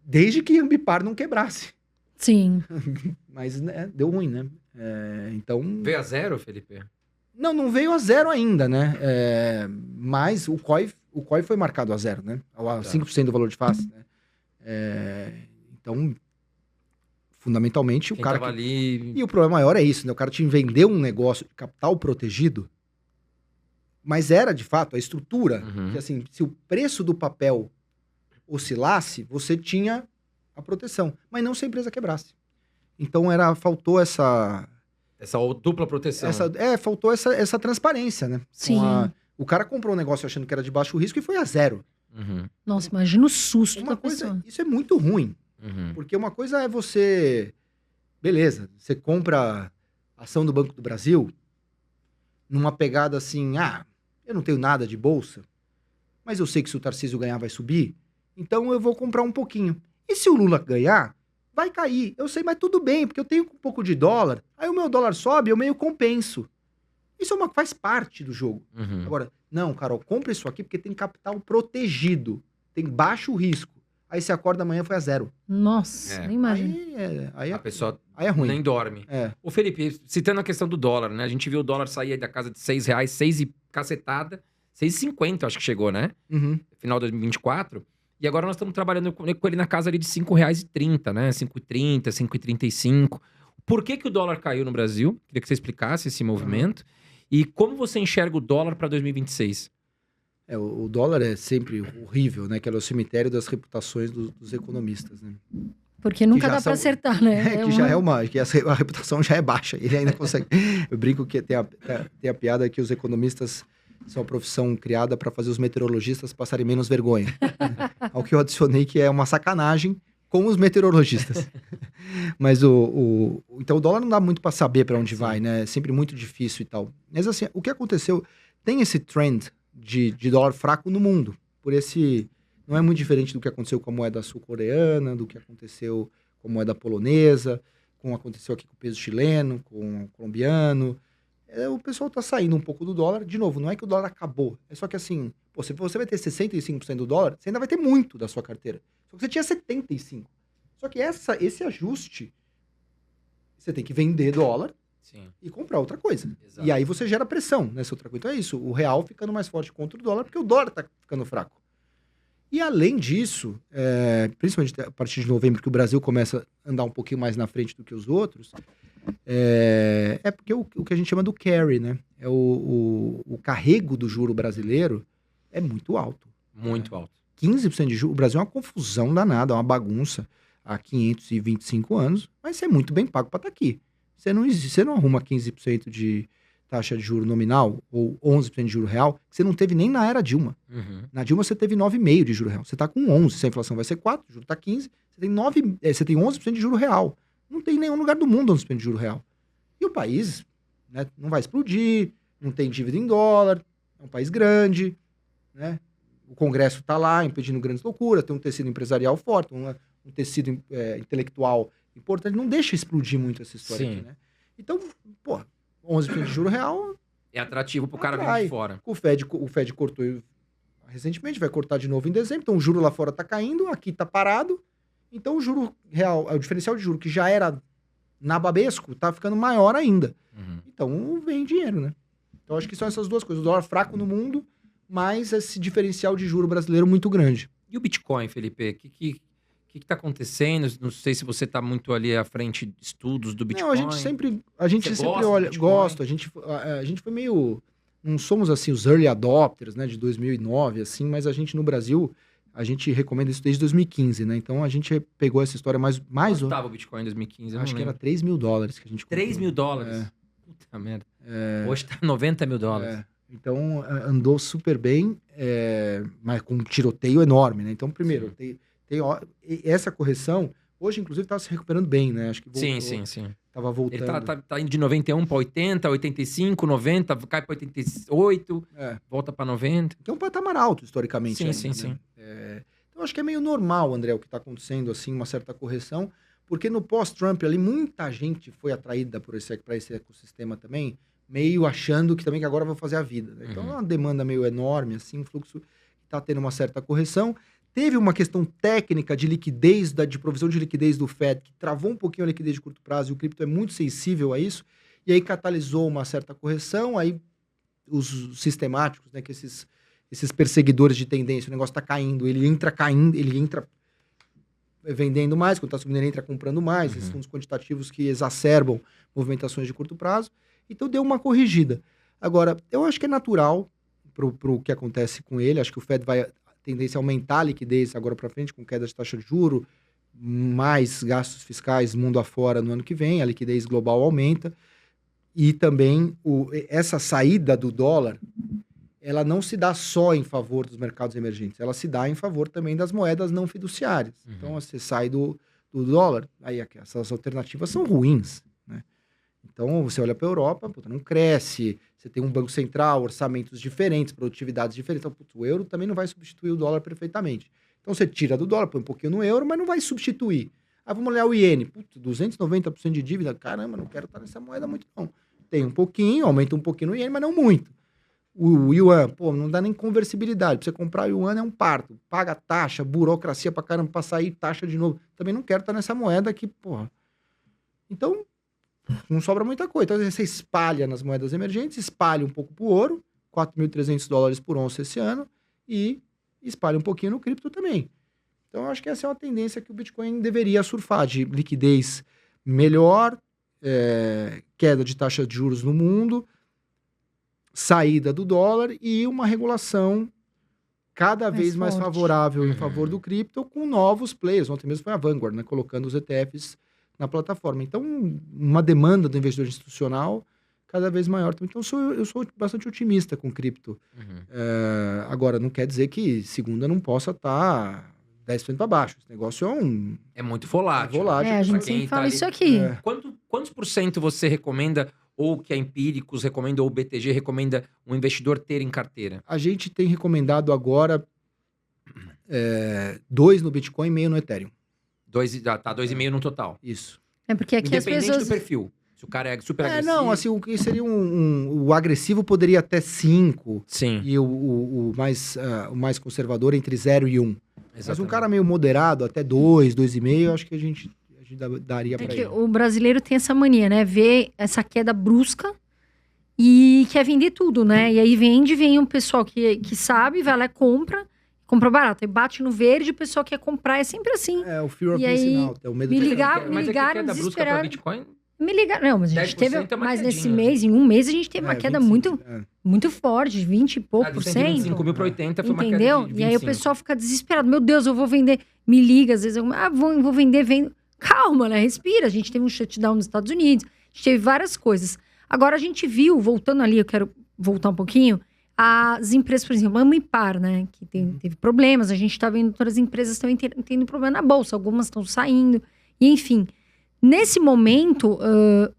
desde que Ambipar não quebrasse. Sim. Mas né, deu ruim, né? Então... Veio a zero, Felipe? Não veio a zero ainda, né? Mas o COI foi marcado a zero, né? A 5% do valor de face, né? Então, fundamentalmente, Quem o cara... tava ali... E o problema maior é isso, né? O cara te vendeu um negócio de capital protegido, mas era, de fato, a estrutura, que assim, se o preço do papel oscilasse, você tinha a proteção, mas não se a empresa quebrasse. Então, faltou essa dupla proteção. Faltou essa transparência, né? Sim. O cara comprou um negócio achando que era de baixo risco e foi a zero. Nossa, imagina o susto da pessoa. Isso é muito ruim. Uhum. Porque uma coisa é você... Beleza, você compra ação do Banco do Brasil numa pegada assim, eu não tenho nada de bolsa, mas eu sei que se o Tarcísio ganhar vai subir, então eu vou comprar um pouquinho. E se o Lula ganhar, vai cair. Eu sei, mas tudo bem, porque eu tenho um pouco de dólar, aí o meu dólar sobe, eu meio compenso. Isso faz parte do jogo. Agora, não, Carol, compra isso aqui porque tem capital protegido, tem baixo risco. Aí você acorda amanhã foi a zero. Nossa, nem imagino. Aí A pessoa é ruim. nem dorme. O Felipe, citando a questão do dólar, né? A gente viu o dólar sair aí da casa de R$6, 6 e cacetada, 6,50 acho que chegou, né? Final de 2024. E agora nós estamos trabalhando com ele na casa ali de R$5,30, né? 5,30, 5,35. Por que o dólar caiu no Brasil? Queria que você explicasse esse movimento. E como você enxerga o dólar para 2026? O dólar é sempre horrível, né? Que é o cemitério das reputações dos economistas, né? Porque nunca dá pra acertar, né? Que a reputação já é baixa. Ele ainda consegue... Eu brinco que tem a piada que os economistas são a profissão criada para fazer os meteorologistas passarem menos vergonha. Ao que eu adicionei que é uma sacanagem com os meteorologistas. Mas então o dólar não dá muito para saber para onde vai, né? É sempre muito difícil e tal. Mas assim, o que aconteceu... Tem esse trend de dólar fraco no mundo. Não é muito diferente do que aconteceu com a moeda sul-coreana, do que aconteceu com a moeda polonesa, como aconteceu aqui com o peso chileno, com o colombiano. O pessoal está saindo um pouco do dólar. De novo, não é que o dólar acabou. É só que assim, se você vai ter 65% do dólar, você ainda vai ter muito da sua carteira. Só que você tinha 75%. Só que esse ajuste, você tem que vender dólar e comprar outra coisa. Exato. E aí você gera pressão nessa outra coisa. Então é isso, o real ficando mais forte contra o dólar, porque o dólar está ficando fraco. E além disso, principalmente a partir de novembro, que o Brasil começa a andar um pouquinho mais na frente do que os outros, porque o que a gente chama do carry, né? O carrego do juro brasileiro é muito alto. Muito alto. 15% de juros. O Brasil é uma confusão danada, é uma bagunça há 525 anos, mas você é muito bem pago para estar aqui. Você não arruma 15% de taxa de juro nominal ou 11% de juro real, que você não teve nem na era Dilma. Na Dilma você teve 9,5% de juro real. Você está com 11%, se a inflação vai ser 4%, o juro está 15%, você tem 11% de juro real. Não tem em nenhum lugar do mundo 11% de juro real. E o país, né, não vai explodir, não tem dívida em dólar, é um país grande, né? O Congresso está lá impedindo grandes loucuras, tem um tecido empresarial forte, um tecido intelectual importante, não deixa explodir muito essa história aqui, né? Então, 11% de juro real... É atrativo pro cara vir de fora. O Fed cortou recentemente, vai cortar de novo em dezembro, então o juro lá fora tá caindo, aqui tá parado, então o juro real, o diferencial de juro que já era nababesco, tá ficando maior ainda. Então vem dinheiro, né? Então acho que são essas duas coisas, o dólar fraco no mundo, mas esse diferencial de juro brasileiro muito grande. E o Bitcoin, Felipe? O que está acontecendo? Não sei se você está muito ali à frente de estudos do Bitcoin. Não, a gente sempre olha, gosta, a gente foi meio, não somos assim os early adopters, né, de 2009, assim, mas a gente no Brasil, a gente recomenda isso desde 2015, né, então a gente pegou essa história mais Quanto estava o Bitcoin em 2015? Acho que era $3 mil que a gente comprou. $3 mil? Puta merda. Hoje está $90 mil. Então andou super bem, mas com um tiroteio enorme, né, então primeiro, essa correção, hoje inclusive estava se recuperando bem, né, acho que voltou, sim. Tava voltando. Ele tá indo de 91 para 80, 85, 90, cai para 88, volta para 90. Que é um patamar alto, historicamente. Sim, ainda, sim, né? sim. Então, acho que é meio normal, André, o que está acontecendo, assim, uma certa correção, porque no pós-Trump ali, muita gente foi atraída para esse ecossistema também, meio achando que também que agora vão fazer a vida. Né? Então, é uma demanda meio enorme, assim, um fluxo que está tendo uma certa correção. Teve uma questão técnica de liquidez, de provisão de liquidez do Fed, que travou um pouquinho a liquidez de curto prazo, e o cripto é muito sensível a isso, e aí catalisou uma certa correção, aí os sistemáticos, né, que esses perseguidores de tendência, o negócio está caindo, ele entra vendendo mais, quando está subindo ele entra comprando mais, esses fundos quantitativos que exacerbam movimentações de curto prazo, então deu uma corrigida. Agora, eu acho que é natural pro que acontece com ele, acho que o Fed vai tendência a aumentar a liquidez agora para frente, com queda de taxa de juro, mais gastos fiscais mundo afora no ano que vem, a liquidez global aumenta, e também essa saída do dólar, ela não se dá só em favor dos mercados emergentes, ela se dá em favor também das moedas não fiduciárias. Então, você sai do dólar, aí essas alternativas são ruins, né? Então, você olha para a Europa, não cresce, você tem um banco central, orçamentos diferentes, produtividades diferentes. Então, o euro também não vai substituir o dólar perfeitamente. Então, você tira do dólar, põe um pouquinho no euro, mas não vai substituir. Vamos olhar o iene. 290% de dívida. Caramba, não quero estar nessa moeda muito, não. Tem um pouquinho, aumenta um pouquinho no iene, mas não muito. O yuan, não dá nem conversibilidade. Pra você comprar o yuan é um parto. Paga taxa, burocracia pra caramba, pra sair taxa de novo. Também não quero estar nessa moeda aqui, Então, não sobra muita coisa. Então, você espalha nas moedas emergentes, espalha um pouco pro ouro, $4.300 por onça esse ano, e espalha um pouquinho no cripto também. Então, eu acho que essa é uma tendência que o Bitcoin deveria surfar, de liquidez melhor, queda de taxa de juros no mundo, saída do dólar e uma regulação cada vez mais favorável em favor do cripto, com novos players. Ontem mesmo foi a Vanguard, né, colocando os ETFs na plataforma. Então, uma demanda do investidor institucional cada vez maior. Então, eu sou bastante otimista com cripto. Agora, não quer dizer que segunda não possa estar 10% para baixo. Esse negócio é muito volátil. A gente sempre fala isso aqui. Quantos por cento você recomenda, ou que a Empíricos recomenda, ou o BTG recomenda um investidor ter em carteira? A gente tem recomendado agora 2 no Bitcoin e meio no Ethereum. 2,5 no total. Isso. Porque aqui as Independente pessoas... do perfil. Se o cara é super agressivo... Não, assim, o que seria o agressivo poderia até 5. Sim. E o mais conservador entre 0 e 1. Exatamente. Mas um cara meio moderado, até 2, 2,5, eu acho que a gente daria pra ele. O brasileiro tem essa mania, né? Ver essa queda brusca e quer vender tudo, né? E aí vem um pessoal que sabe, vai lá e compra barato. Aí bate no verde, o pessoal quer comprar, é sempre assim. O fear of E aí, missing out, é o medo me de ligaram, Mas é que queda brusca pra desesperado. Bitcoin... Me ligaram. Não, mas a gente 10% teve. é uma Mas nesse quedinha. mês, em um mês, a gente teve uma queda 25, muito forte, 20 e pouco por De cento. 125 mil para 80 foi uma queda Entendeu? de 25. E aí o pessoal fica desesperado. Meu Deus, eu vou vender. Me liga, às vezes, vou vender, vendo. Calma, né? Respira. A gente teve um shutdown nos Estados Unidos, a gente teve várias coisas. Agora a gente viu, voltando ali, eu quero voltar um pouquinho, as empresas, por exemplo, a Ambipar, né? Que teve problemas. A gente tá vendo todas as empresas estão tendo problema na bolsa, algumas estão saindo, e enfim. Nesse momento,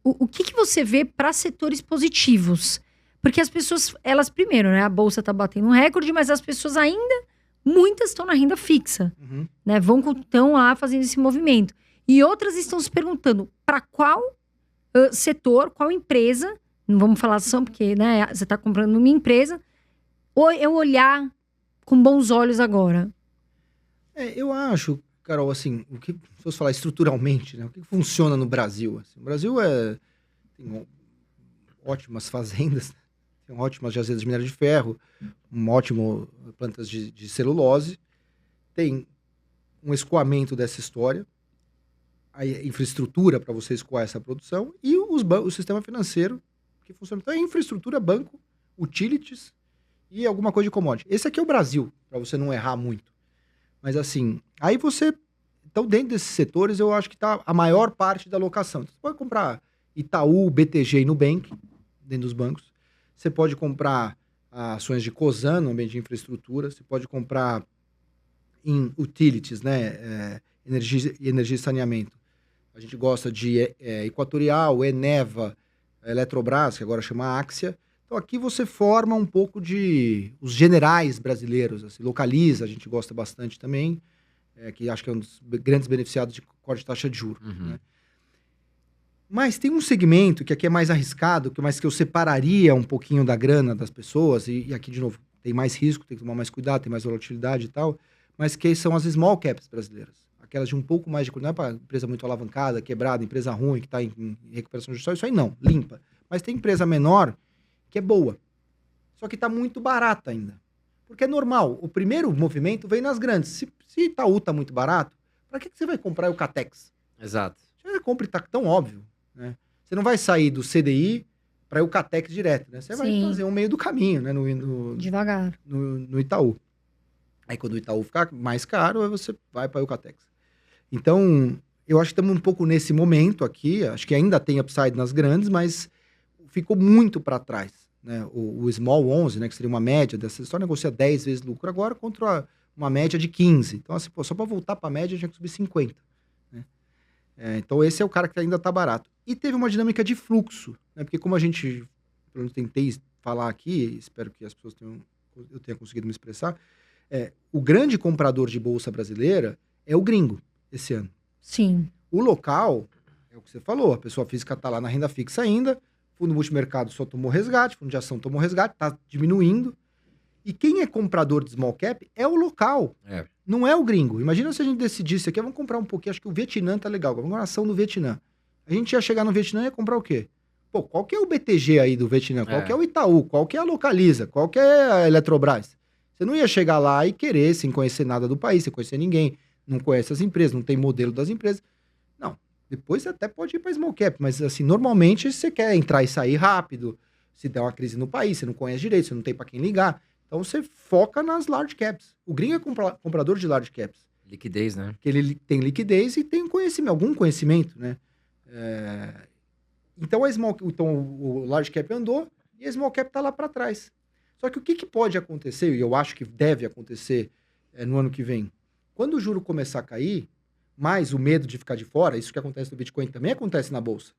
o que você vê para setores positivos? Porque as pessoas, elas primeiro, né? A bolsa tá batendo um recorde, mas as pessoas ainda, muitas estão na renda fixa, né? Estão lá fazendo esse movimento. E outras estão se perguntando para qual setor, qual empresa, não vamos falar ação, porque né, você está comprando numa empresa, ou eu olhar com bons olhos agora? Eu acho, Carol, assim, se fosse falar estruturalmente, né? O que funciona no Brasil? Assim, o Brasil tem ótimas fazendas, tem ótimas jazidas de minério de ferro, ótimo plantas de celulose, tem um escoamento dessa história, a infraestrutura para você escoar essa produção e o sistema financeiro que funciona. Então, é infraestrutura, banco, utilities e alguma coisa de commodity. Esse aqui é o Brasil, para você não errar muito. Mas assim, aí você... Então, dentro desses setores, eu acho que está a maior parte da alocação. Você pode comprar Itaú, BTG e Nubank, dentro dos bancos. Você pode comprar ações de Cosan, no ambiente de infraestrutura. Você pode comprar em utilities, né? Energia e saneamento. a gente gosta de Equatorial, Eneva, Eletrobras, que agora chama Axia. Então aqui você forma um pouco de os generais brasileiros, assim, Localiza, a gente gosta bastante também, que acho que é um dos grandes beneficiados de corte de taxa de juros. Né? Mas tem um segmento que aqui é mais arriscado, mas que eu separaria um pouquinho da grana das pessoas, e aqui, de novo, tem mais risco, tem que tomar mais cuidado, tem mais volatilidade e tal, mas que são as small caps brasileiras. Aquelas de um pouco mais de... Não é para empresa muito alavancada, quebrada, empresa ruim, que está em recuperação judicial, isso aí não, limpa. Mas tem empresa menor que é boa, só que está muito barata ainda. Porque é normal, o primeiro movimento vem nas grandes. Se Itaú está muito barato, para que você vai comprar o Catex? Exato. Você compra e tá tão óbvio, né? Você não vai sair do CDI para o Catex direto, né? Você vai fazer um meio do caminho, né? Devagar. No Itaú. Aí quando o Itaú ficar mais caro, aí você vai para o Catex. Então, eu acho que estamos um pouco nesse momento aqui. Acho que ainda tem upside nas grandes, mas ficou muito para trás. Né? O Small 11, né, que seria uma média dessa história, negocia 10 vezes lucro agora contra uma média de 15. Então, assim, só para voltar para a média, tinha que subir 50. Né? Então, esse é o cara que ainda está barato. E teve uma dinâmica de fluxo, né? Porque como eu tentei falar aqui, espero que as pessoas eu tenha conseguido me expressar, o grande comprador de bolsa brasileira é o gringo, esse ano. Sim. O local, é o que você falou, a pessoa física está lá na renda fixa ainda, fundo multimercado só tomou resgate, fundo de ação tomou resgate, está diminuindo. E quem é comprador de small cap é o local, não é o gringo. Imagina se a gente decidisse aqui, vamos comprar um pouquinho, acho que o Vietnã tá legal, vamos comprar ação do Vietnã. A gente ia chegar no Vietnã e ia comprar o quê? Pô, qual que é o BTG aí do Vietnã? Qual que é o Itaú? Qual que é a Localiza? Qual que é a Eletrobras? Você não ia chegar lá e querer, sem conhecer nada do país, sem conhecer ninguém, não conhece as empresas, não tem modelo das empresas. Não. Depois você até pode ir para small cap, mas assim, normalmente você quer entrar e sair rápido, se der uma crise no país, você não conhece direito, você não tem para quem ligar. Então você foca nas large caps. O gringo é comprador de large caps. Liquidez, né? Porque ele tem liquidez e tem algum conhecimento, né? Então o large cap andou e a small cap tá lá para trás. Só que o que pode acontecer, e eu acho que deve acontecer no ano que vem, quando o juro começar a cair, mais o medo de ficar de fora, isso que acontece no Bitcoin também acontece na Bolsa.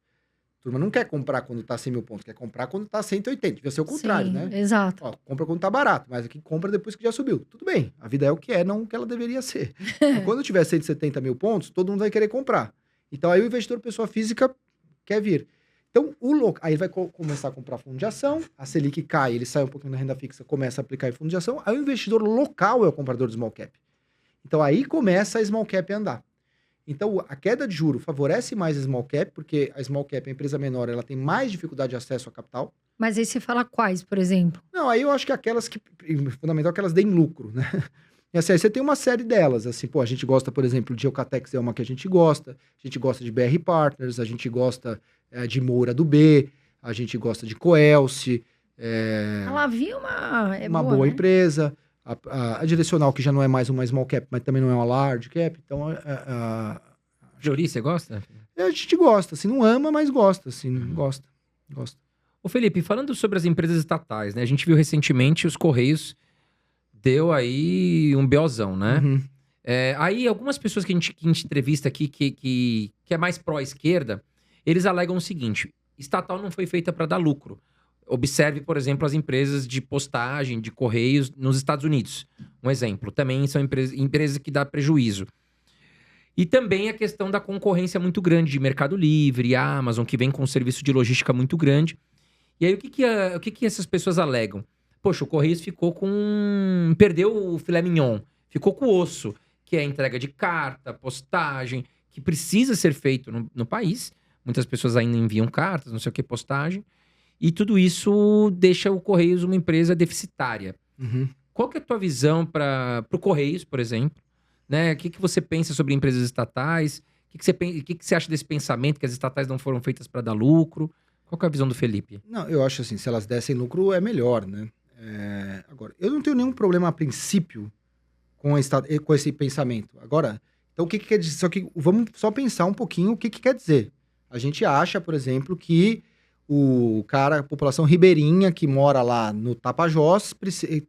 A turma não quer comprar quando tá 100 mil pontos, quer comprar quando tá 180. Devia ser o contrário, Sim, né? Exato. Ó, compra quando tá barato, mas aqui compra depois que já subiu. Tudo bem, a vida é o que é, não o que ela deveria ser. Então, quando tiver 170 mil pontos, todo mundo vai querer comprar. Então aí o investidor, pessoa física, quer vir. Então, aí ele vai começar a comprar fundo de ação, a Selic cai, ele sai um pouquinho da renda fixa, começa a aplicar em fundo de ação, aí o investidor local é o comprador de small cap. Então aí começa a small cap a andar. Então a queda de juro favorece mais a small cap, porque a small cap, a empresa menor, ela tem mais dificuldade de acesso a capital. Mas aí você fala quais, por exemplo? Não, aí eu acho que aquelas que, fundamental, que elas deem lucro, né? E assim, aí você tem uma série delas, assim, pô, a gente gosta, por exemplo, de Eucatex, é uma que a gente gosta de BR Partners, a gente gosta de Moura do B, a gente gosta de Coelce. Ela viu uma boa, né? Empresa. A Direcional, que já não é mais uma small cap, mas também não é uma large cap, então... Fleury, você gosta? A gente gosta, assim, não ama, mas gosta, assim, gosta. Ô Felipe, falando sobre as empresas estatais, né? A gente viu recentemente os Correios deu aí um BOzão, né? Uhum. Aí algumas pessoas que a gente entrevista aqui, que é mais pró-esquerda, eles alegam o seguinte: estatal não foi feita para dar lucro. Observe, por exemplo, as empresas de postagem, de correios nos Estados Unidos. Um exemplo. Também são empresas que dão prejuízo. E também a questão da concorrência muito grande de Mercado Livre, Amazon, que vem com um serviço de logística muito grande. E aí, o que essas pessoas alegam? Poxa, o Correios perdeu o filé mignon, ficou com o osso, que é a entrega de carta, postagem, que precisa ser feito no país. Muitas pessoas ainda enviam cartas, não sei o que, postagem. E tudo isso deixa o Correios uma empresa deficitária. Uhum. Qual que é a tua visão para o Correios, por exemplo? Né? O que você pensa sobre empresas estatais? O que você acha desse pensamento que as estatais não foram feitas para dar lucro? Qual que é a visão do Felipe? Não, eu acho assim, se elas dessem lucro é melhor, né? Agora, eu não tenho nenhum problema a princípio com esse pensamento. Agora, então o que quer dizer? Só que vamos só pensar um pouquinho o que quer dizer. A gente acha, por exemplo, que a população ribeirinha que mora lá no Tapajós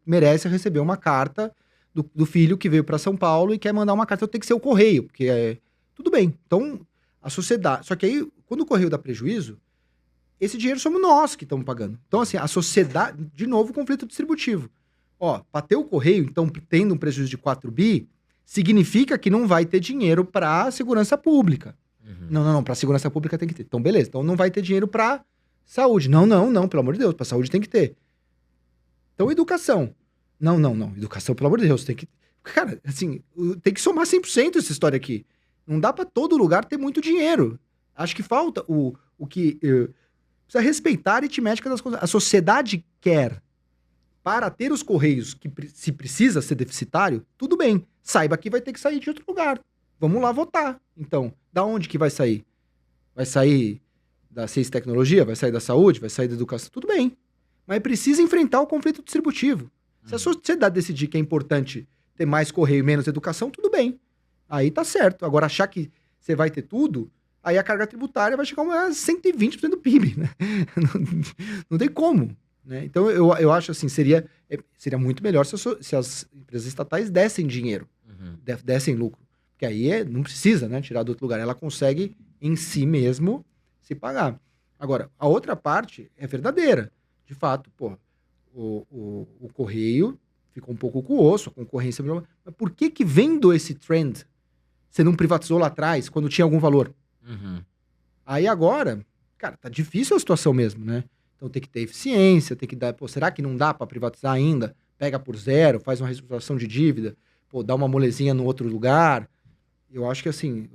merece receber uma carta do filho que veio para São Paulo e quer mandar uma carta, então tem que ser o correio, porque tudo bem. Então, A sociedade... Só que aí, quando o Correio dá prejuízo, esse dinheiro somos nós que estamos pagando. Então, assim, a sociedade... De novo, conflito distributivo. Ó, para ter o Correio, então, tendo um prejuízo de 4 bi, significa que não vai ter dinheiro para segurança pública. Não, para segurança pública tem que ter. Então, beleza. Então, não vai ter dinheiro para saúde. Não, pelo amor de Deus, para saúde tem que ter. Então, educação. Não. Educação, pelo amor de Deus, tem que... Cara, assim, tem que somar 100% essa história aqui. Não dá para todo lugar ter muito dinheiro. Acho que falta o que... precisa respeitar a aritmética das coisas. A sociedade quer, para ter os Correios, que se precisa ser deficitário, tudo bem. Saiba que vai ter que sair de outro lugar. Vamos lá votar. Então, da onde que vai sair? Vai sair da ciência e tecnologia? Vai sair da saúde? Vai sair da educação? Tudo bem. Mas precisa enfrentar o conflito distributivo. Se a sociedade decidir que é importante ter mais Correio e menos educação, tudo bem. Aí tá certo. Agora, achar que você vai ter tudo, aí a carga tributária vai chegar a 120% do PIB, né? Não tem como. Né? Então, eu acho assim, seria muito melhor se as empresas estatais dessem dinheiro, dessem lucro. Porque aí não precisa, né, tirar do outro lugar. Ela consegue, em si mesmo, se pagar. Agora, a outra parte é verdadeira. De fato, pô, o Correio ficou um pouco com o osso, a concorrência... Mas por que vendo esse trend, você não privatizou lá atrás, quando tinha algum valor? Aí agora, cara, tá difícil a situação mesmo, né? Então tem que ter eficiência, tem que dar... Pô, será que não dá para privatizar ainda? Pega por zero, faz uma reestruturação de dívida, pô, dá uma molezinha no outro lugar. Eu acho que, assim,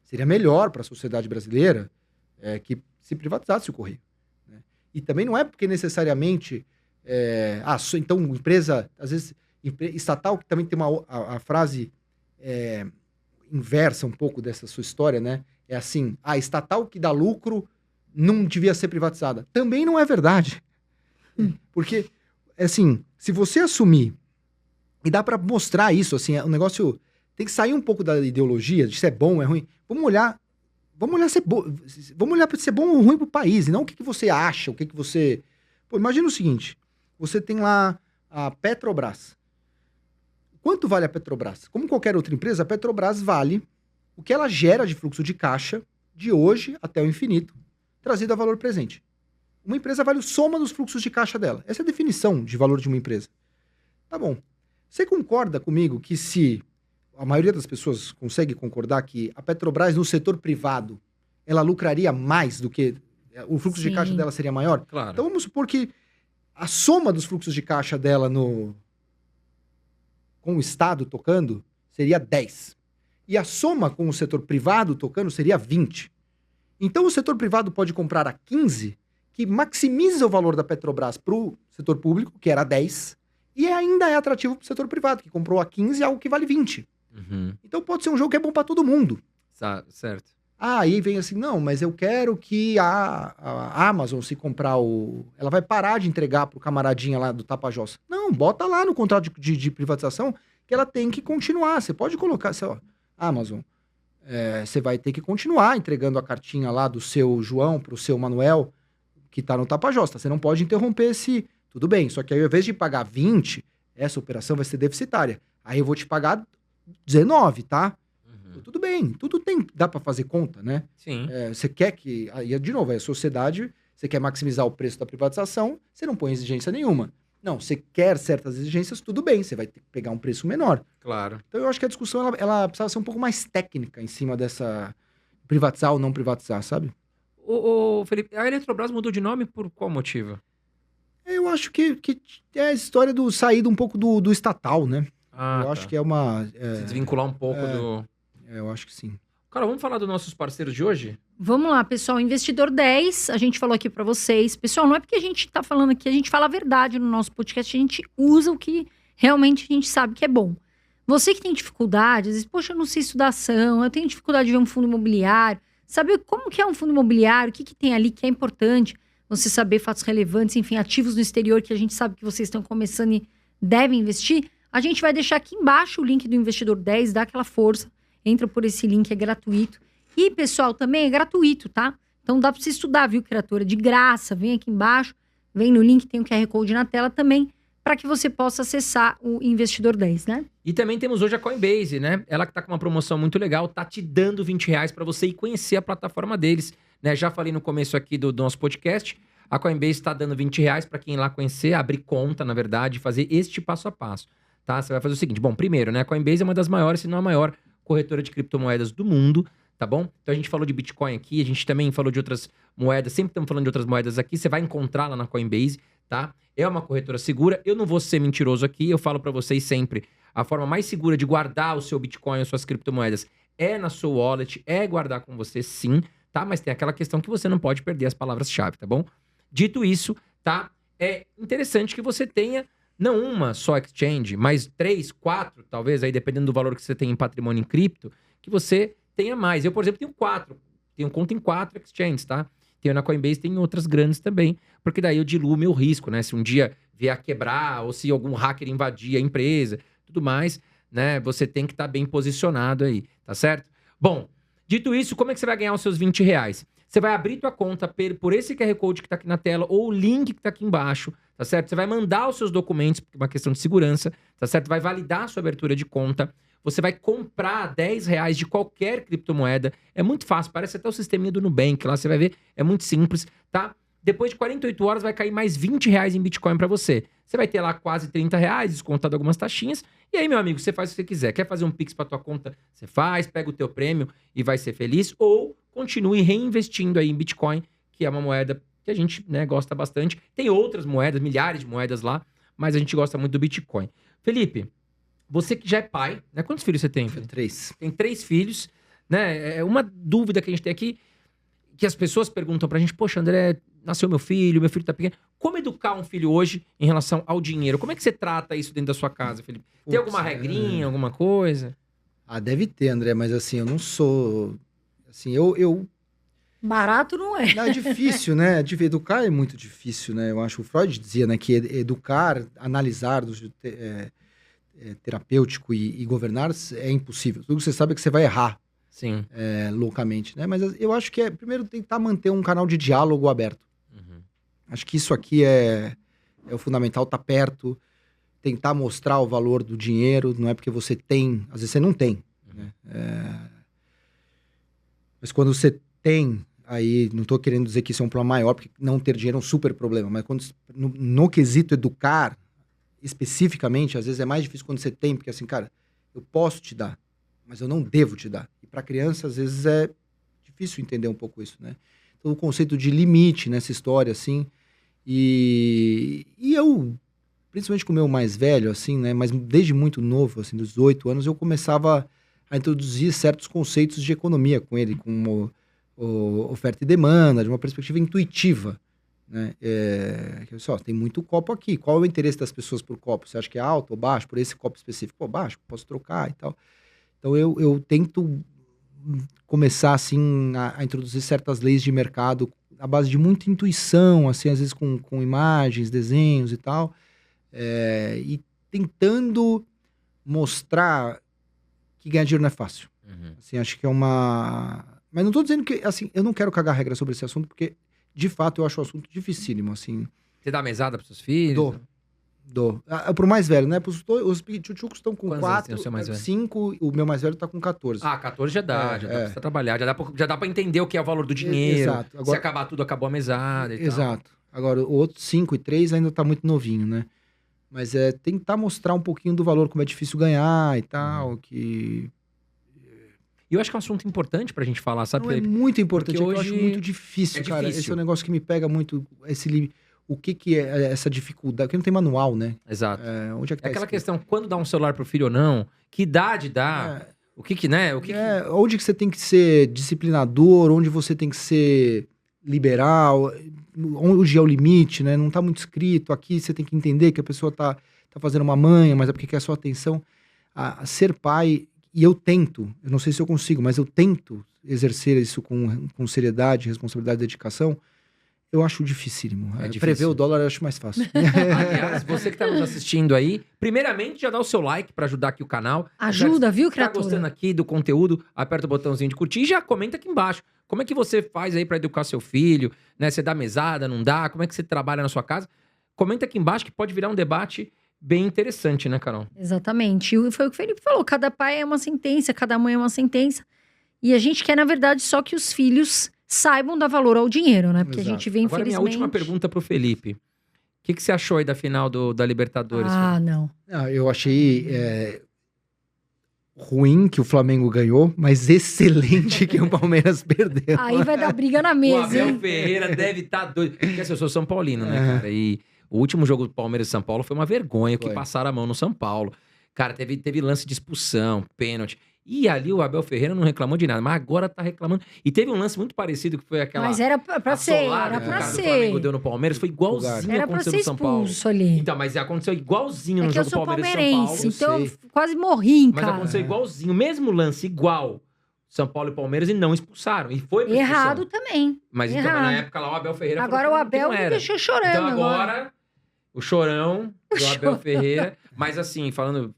seria melhor para a sociedade brasileira que se privatizasse o Correio. Né? E também não é porque necessariamente... então, empresa, às vezes, estatal, que também tem a frase inversa um pouco dessa sua história, né? É assim, estatal que dá lucro não devia ser privatizada. Também não é verdade. Porque, assim, se você assumir, e dá para mostrar isso, assim, o negócio tem que sair um pouco da ideologia, de se é bom ou é ruim. Vamos olhar para ser bom ou ruim pro país, e não o que você acha, o que você... Pô, imagina o seguinte, você tem lá a Petrobras. Quanto vale a Petrobras? Como qualquer outra empresa, a Petrobras vale o que ela gera de fluxo de caixa de hoje até o infinito, trazido a valor presente. Uma empresa vale a soma dos fluxos de caixa dela. Essa é a definição de valor de uma empresa. Tá bom. Você concorda comigo que se a maioria das pessoas consegue concordar que a Petrobras no setor privado, ela lucraria mais do que... O fluxo de caixa dela seria maior? Claro. Então vamos supor que a soma dos fluxos de caixa dela com o Estado tocando seria 10. E a soma com o setor privado tocando seria 20. Então o setor privado pode comprar a 15, que maximiza o valor da Petrobras para o setor público, que era 10, e ainda é atrativo para o setor privado, que comprou a 15 algo que vale 20. Então pode ser um jogo que é bom para todo mundo. Certo. Aí vem assim, não, mas eu quero que a Amazon, se comprar ela vai parar de entregar pro camaradinha lá do Tapajós. Não, bota lá no contrato de privatização que ela tem que continuar. Você pode colocar, Amazon, você vai ter que continuar entregando a cartinha lá do seu João pro seu Manuel, que tá no Tapajós. Tá? Você não pode interromper esse... Tudo bem, só que aí ao invés de pagar 20, essa operação vai ser deficitária. Aí eu vou te pagar 19, tá? Tudo bem, dá para fazer conta, né? Sim. Você quer que... Aí, de novo, a sociedade, você quer maximizar o preço da privatização, você não põe exigência nenhuma. Não, você quer certas exigências, tudo bem, você vai ter que pegar um preço menor. Claro. Então eu acho que a discussão, ela precisava ser um pouco mais técnica em cima dessa privatizar ou não privatizar, sabe? Ô, Felipe, a Eletrobras mudou de nome por qual motivo? Eu acho que é a história do sair um pouco do estatal, né? Eu Tá. acho que é uma... Se desvincular um pouco do... eu acho que sim. Cara, vamos falar dos nossos parceiros de hoje? Vamos lá, pessoal. Investidor 10, a gente falou aqui pra vocês. Pessoal, não é porque a gente tá falando aqui, a gente fala a verdade no nosso podcast, a gente usa o que realmente a gente sabe que é bom. Você que tem dificuldade, às vezes, poxa, eu não sei estudar ação, eu tenho dificuldade de ver um fundo imobiliário, saber como que é um fundo imobiliário, o que tem ali que é importante, você saber fatos relevantes, enfim, ativos no exterior que a gente sabe que vocês estão começando e devem investir, a gente vai deixar aqui embaixo o link do Investidor 10, dá aquela força, entra por esse link, é gratuito. E, pessoal, também é gratuito, tá? Então dá pra você estudar, viu, criatura? De graça, vem aqui embaixo, vem no link, tem o QR Code na tela também. para que você possa acessar o Investidor 10, né? E também temos hoje a Coinbase, né? Ela que tá com uma promoção muito legal, tá te dando R$20 para você ir conhecer a plataforma deles, né? Já falei no começo aqui do nosso podcast, a Coinbase tá dando R$20 para quem ir lá conhecer, abrir conta, na verdade, fazer este passo a passo, tá? Você vai fazer o seguinte, bom, primeiro, né? A Coinbase é uma das maiores, se não a maior corretora de criptomoedas do mundo, tá bom? Então a gente falou de Bitcoin aqui, a gente também falou de outras moedas, sempre estamos falando de outras moedas aqui, você vai encontrar lá na Coinbase, tá? É uma corretora segura, eu não vou ser mentiroso aqui, eu falo para vocês sempre, a forma mais segura de guardar o seu Bitcoin, as suas criptomoedas, é na sua wallet, é guardar com você sim, tá? Mas tem aquela questão que você não pode perder as palavras-chave, tá bom? Dito isso, tá? É interessante que você tenha não uma só exchange, mas 3, 4, talvez, aí dependendo do valor que você tem em patrimônio em cripto, que você tenha mais. Eu, por exemplo, tenho 4. Tenho conta em 4 exchanges, tá? Tenho na Coinbase, tem outras grandes também, porque daí eu diluo meu risco, né? Se um dia vier a quebrar, ou se algum hacker invadir a empresa, tudo mais, né? Você tem que estar bem posicionado aí, tá certo? Bom, dito isso, como é que você vai ganhar os seus R$20? Você vai abrir tua conta por esse QR Code que tá aqui na tela, ou o link que tá aqui embaixo, tá certo? Você vai mandar os seus documentos, porque é uma questão de segurança, tá certo? Vai validar a sua abertura de conta. Você vai comprar R$10 de qualquer criptomoeda. É muito fácil, parece até o sisteminha do Nubank lá, você vai ver, é muito simples, tá? Depois de 48 horas vai cair mais R$20 em Bitcoin pra você. Você vai ter lá quase R$30, descontado algumas taxinhas. E aí, meu amigo, você faz o que você quiser. Quer fazer um Pix pra tua conta? Você faz, pega o teu prêmio e vai ser feliz. Ou continue reinvestindo aí em Bitcoin, que é uma moeda que a gente, né, gosta bastante. Tem outras moedas, milhares de moedas lá, mas a gente gosta muito do Bitcoin. Felipe, você que já é pai, né? Quantos filhos você tem, Felipe? 3. Tem 3 filhos, né? É uma dúvida que a gente tem aqui, que as pessoas perguntam pra gente, poxa, André, nasceu meu filho tá pequeno. Como educar um filho hoje em relação ao dinheiro? Como é que você trata isso dentro da sua casa, Felipe? Tem alguma regrinha, alguma coisa? Ah, deve ter, André, mas assim, eu não sou... Assim, Barato não é. Não, é difícil, né? Educar é muito difícil, né? Eu acho que o Freud dizia, né, que educar, analisar, terapêutico e governar é impossível. Tudo que você sabe é que você vai errar. Sim. Loucamente, né? Mas eu acho que primeiro tentar manter um canal de diálogo aberto. Uhum. Acho que isso aqui é o fundamental, tá perto, tentar mostrar o valor do dinheiro, não é porque você tem, às vezes você não tem, né? Mas quando você tem, aí não tô querendo dizer que isso é um problema maior, porque não ter dinheiro é um super problema, mas quando no quesito educar, especificamente, às vezes é mais difícil quando você tem, porque assim, cara, eu posso te dar, mas eu não devo te dar. E para criança, às vezes é difícil entender um pouco isso, né? Então, o conceito de limite nessa história, assim, e eu, principalmente com o meu mais velho, assim, né, mas desde muito novo, assim, dos 18 anos, eu começava a introduzir certos conceitos de economia com ele, com oferta e demanda, de uma perspectiva intuitiva, né? Tem muito copo aqui. Qual é o interesse das pessoas por copo? Você acha que é alto ou baixo? Por esse copo específico? Pô, baixo, posso trocar e tal. Então, eu tento começar, assim, a introduzir certas leis de mercado à base de muita intuição, assim, às vezes com imagens, desenhos e tal, e tentando mostrar que ganhar dinheiro não é fácil. Uhum. Assim, acho que é uma... Mas não tô dizendo que, assim, eu não quero cagar regra sobre esse assunto, porque, de fato, eu acho o assunto dificílimo, assim. Você dá mesada pros seus filhos? Dou. Pro mais velho, né? Os tchutchucos estão com Quantos anos 4, tem o seu mais velho? 5, o meu mais velho tá com 14. Ah, 14 já dá, já dá pra você trabalhar, já dá pra entender o que é o valor do dinheiro. Exato. Agora, se acabar tudo, acabou a mesada e tal. Exato. Agora, o outro 5 e 3 ainda tá muito novinho, né? Mas tentar mostrar um pouquinho do valor, como é difícil ganhar e tal, que... E eu acho que é um assunto importante pra gente falar, sabe, Não, é Felipe? muito importante, Porque eu hoje acho muito difícil, cara. difícil. Esse é um negócio que me pega muito, o que é essa dificuldade, porque não tem manual, né? Exato. Onde é que tá Aquela escrito? questão, quando dá um celular pro filho ou não, que idade dá, o que né? Onde que você tem que ser disciplinador, onde você tem que ser liberal, onde é o limite, né? Não tá muito escrito. Aqui você tem que entender que a pessoa tá fazendo uma manha, mas é porque quer a sua atenção. A ser pai, e eu não sei se eu consigo, mas eu tento exercer isso com seriedade, responsabilidade e dedicação. Eu acho dificílimo. Difícil. Prever o dólar eu acho mais fácil. Aliás, você que tá nos assistindo aí, primeiramente já dá o seu like pra ajudar aqui o canal. Ajuda, viu, Tá criatura? gostando aqui do conteúdo, aperta o botãozinho de curtir e já comenta aqui embaixo. Como é que você faz aí pra educar seu filho, né? Você dá mesada, não dá? Como é que você trabalha na sua casa? Comenta aqui embaixo que pode virar um debate bem interessante, né, Carol? Exatamente. E foi o que o Felipe falou: cada pai é uma sentença, cada mãe é uma sentença. E a gente quer, na verdade, só que os filhos saibam dar valor ao dinheiro, né? Porque Exato. a gente vê, Agora, minha infelizmente... última pergunta pro Felipe. O que você achou aí da final da Libertadores? Ah, não. Eu achei ruim que o Flamengo ganhou, mas excelente que o Palmeiras perdeu. Aí vai dar briga na O mesa, Abel hein? Ferreira deve estar doido. Porque assim, eu sou São Paulino, né, cara? E o último jogo do Palmeiras e São Paulo foi uma vergonha que Foi. passaram a mão no São Paulo. Cara, teve lance de expulsão, pênalti. E ali o Abel Ferreira não reclamou de nada, mas agora tá reclamando. E teve um lance muito parecido que foi aquela. Mas era pra ser, assolada era que o pra cara do Flamengo ser. deu no Palmeiras, foi igualzinho Era pra aconteceu ser no São Paulo. expulso ali. Então, mas aconteceu igualzinho É no que eu jogo sou Palmeiras e São Paulo. palmeirense, então Eu eu quase morri em Mas casa. aconteceu igualzinho, o mesmo lance, igual São Paulo e Palmeiras, e não expulsaram. E foi pra expulsão. Errado também. Mas então, errado. mas na época lá o Abel Ferreira Agora o falou que Abel não me era. deixou chorando. Então agora, o chorão do Abel Ferreira. Mas assim, falando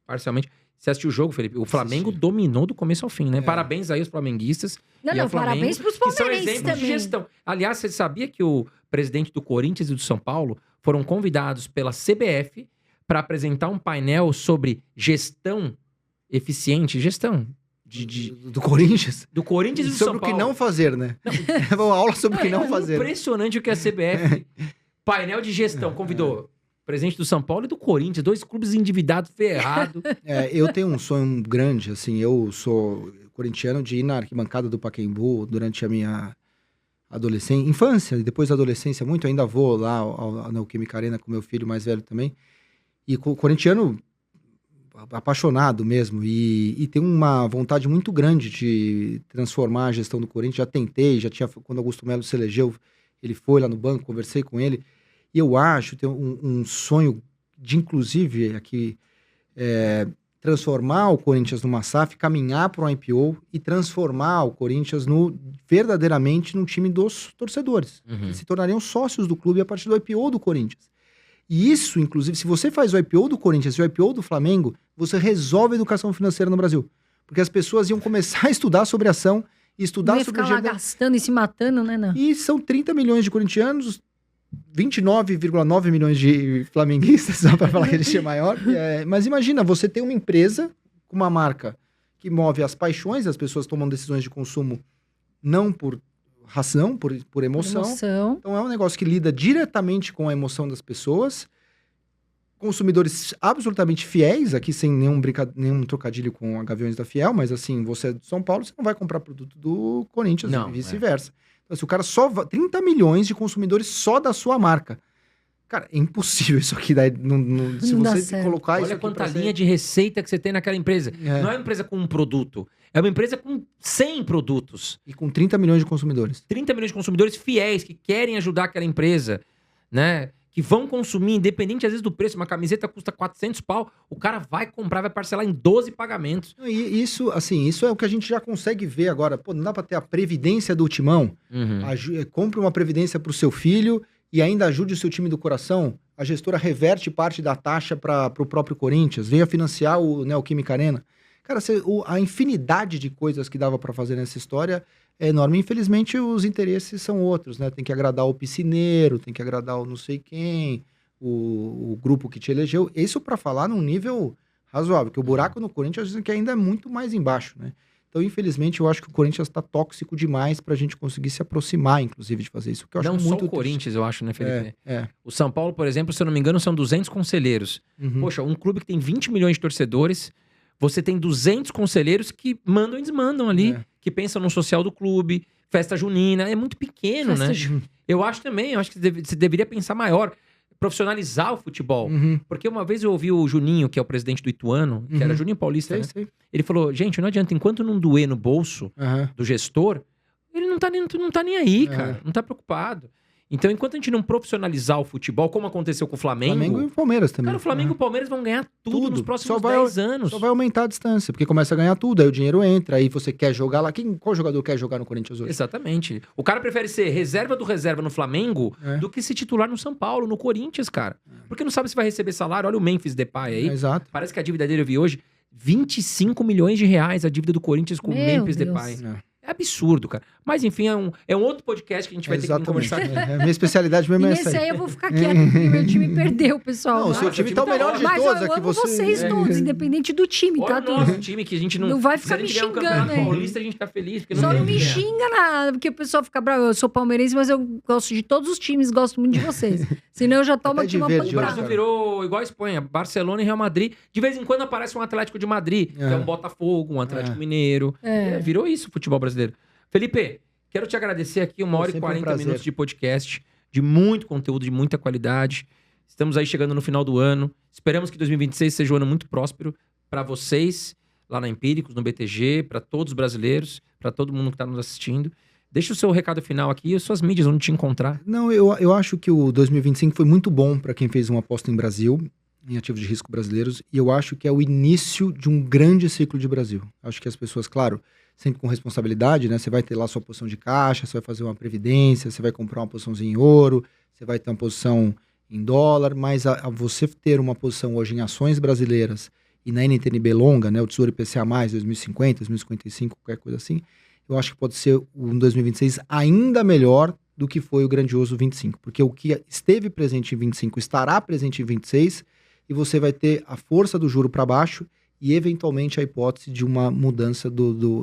parcialmente, você assistiu o jogo, Felipe? O Flamengo Assisti. dominou do começo ao fim, né? Parabéns aí aos flamenguistas. Não, e ao não, Flamengo, parabéns pros que são palmeirenses exemplos de também. gestão. Aliás, você sabia que o presidente do Corinthians e do São Paulo foram convidados pela CBF para apresentar um painel sobre gestão eficiente, gestão Do Corinthians? do Corinthians e do Sobre São o que Paulo. não fazer, né? É uma aula sobre o que não fazer. Impressionante o que a CBF, painel de gestão, convidou. Presidente do São Paulo e do Corinthians, dois clubes endividados, ferrados. Eu tenho um sonho grande, assim, eu sou corintiano de ir na arquibancada do Pacaembu durante a minha adolescência, infância, e depois da adolescência muito, eu ainda vou lá na Neoquímica Arena com meu filho mais velho também, e corintiano apaixonado mesmo, e tem uma vontade muito grande de transformar a gestão do Corinthians, já tentei, quando Augusto Melo se elegeu, ele foi lá no banco, conversei com ele, e eu acho, tenho um sonho de, inclusive, aqui, transformar o Corinthians numa SAF, caminhar para um IPO e transformar o Corinthians verdadeiramente num time dos torcedores. Eles se tornariam sócios do clube a partir do IPO do Corinthians. E isso, inclusive, se você faz o IPO do Corinthians e o IPO do Flamengo, você resolve a educação financeira no Brasil. Porque as pessoas iam começar a estudar sobre ação e estudar Não ia sobre ficar lá gastando e se matando, né? Não. E são 30 milhões de corintianos, 29,9 milhões de flamenguistas, só para falar que a gente é maior. Mas imagina, você tem uma empresa com uma marca que move as paixões, as pessoas tomam decisões de consumo não por razão, por emoção. Então é um negócio que lida diretamente com a emoção das pessoas. Consumidores absolutamente fiéis, aqui sem nenhum trocadilho com a Gaviões da Fiel, mas assim, você é de São Paulo, você não vai comprar produto do Corinthians e vice-versa. Então, se o cara 30 milhões de consumidores só da sua marca. Cara, é impossível isso aqui. Se você colocar isso Olha aqui quanta linha de receita que você tem naquela empresa. Não é uma empresa com um produto. É uma empresa com 100 produtos. E com 30 milhões de consumidores. 30 milhões de consumidores fiéis, que querem ajudar aquela empresa, né? Que vão consumir, independente às vezes do preço. Uma camiseta custa 400 pau, o cara vai comprar, vai parcelar em 12 pagamentos. E isso é o que a gente já consegue ver agora. Pô, não dá pra ter a previdência do Timão? Compre uma previdência pro seu filho e ainda ajude o seu time do coração. A gestora reverte parte da taxa pro próprio Corinthians. Venha financiar o Neoquímica Arena. Cara, a infinidade de coisas que dava pra fazer nessa história é enorme. Infelizmente, os interesses são outros, né? Tem que agradar o piscineiro, tem que agradar o não sei quem, o grupo que te elegeu. Isso para falar num nível razoável, porque o buraco no Corinthians dizem que ainda é muito mais embaixo, né? Então, infelizmente, eu acho que o Corinthians está tóxico demais pra gente conseguir se aproximar, inclusive, de fazer isso. Que eu acho não muito só o Corinthians, eu acho, né, Felipe? O São Paulo, por exemplo, se eu não me engano, são 200 conselheiros. Poxa, um clube que tem 20 milhões de torcedores, você tem 200 conselheiros que mandam e desmandam ali, que pensam no social do clube, festa junina, é muito pequeno, né? Eu acho que você deveria pensar maior, profissionalizar o futebol. Porque uma vez eu ouvi o Juninho, que é o presidente do Ituano, que era Juninho Paulista, né? Ele falou, gente, não adianta, enquanto não doer no bolso do gestor, ele não tá nem aí, cara, não tá preocupado. Então, enquanto a gente não profissionalizar o futebol, como aconteceu com o Flamengo... Flamengo e o Palmeiras também. Cara, o Flamengo e o Palmeiras vão ganhar tudo nos próximos 10 anos. Só vai aumentar a distância, porque começa a ganhar tudo, aí o dinheiro entra, aí você quer jogar lá. Qual jogador quer jogar no Corinthians hoje? Exatamente. O cara prefere ser reserva do reserva no Flamengo do que se titular no São Paulo, no Corinthians, cara. Porque não sabe se vai receber salário. Olha o Memphis Depay aí. Exato. Parece que a dívida dele, eu vi hoje, 25 milhões de reais a dívida do Corinthians com o Memphis Deus. Depay. É absurdo, cara. Mas enfim, é um outro podcast que a gente vai ter que conversar aqui. A minha especialidade mesmo E é nesse essa aí eu vou ficar quieta, porque meu time perdeu, pessoal. Não, o seu time tá o melhor de Mas todos. eu É que amo você... vocês todos, independente do time, Olha tá? o nosso time que a gente não... Não vai ficar se a gente me ganhar um xingando campeonato aí. paulista, a gente tá feliz. Porque Só tem não me que ganhar. xinga nada, porque o pessoal fica bravo. Eu sou palmeirense, mas eu gosto de todos os times, gosto muito de vocês. Senão eu já tomo Até aqui de uma verde O hoje, Brasil pancada. cara. virou igual a Espanha, Barcelona e Real Madrid. De vez em quando aparece um Atlético de Madrid, que é um Botafogo, um Atlético Mineiro. Virou isso o futebol brasileiro. Felipe, quero te agradecer aqui 1h e sempre um 40 prazer. minutos de podcast, de muito conteúdo, de muita qualidade. Estamos aí chegando no final do ano. Esperamos que 2026 seja um ano muito próspero para vocês, lá na Empíricos, no BTG, para todos os brasileiros, para todo mundo que está nos assistindo. Deixa o seu recado final aqui e as suas mídias, onde te encontrar. Não, eu acho que o 2025 foi muito bom para quem fez uma aposta em Brasil, em ativos de risco brasileiros, e eu acho que é o início de um grande ciclo de Brasil. Acho que as pessoas, claro, sempre com responsabilidade, né? Você vai ter lá sua posição de caixa, você vai fazer uma previdência, você vai comprar uma posiçãozinha em ouro, você vai ter uma posição em dólar, mas a você ter uma posição hoje em ações brasileiras e na NTNB longa, né? O Tesouro IPCA+, 2050, 2055, qualquer coisa assim, eu acho que pode ser um 2026 ainda melhor do que foi o grandioso 25, porque o que esteve presente em 25 estará presente em 26 e você vai ter a força do juro para baixo e, eventualmente, a hipótese de uma mudança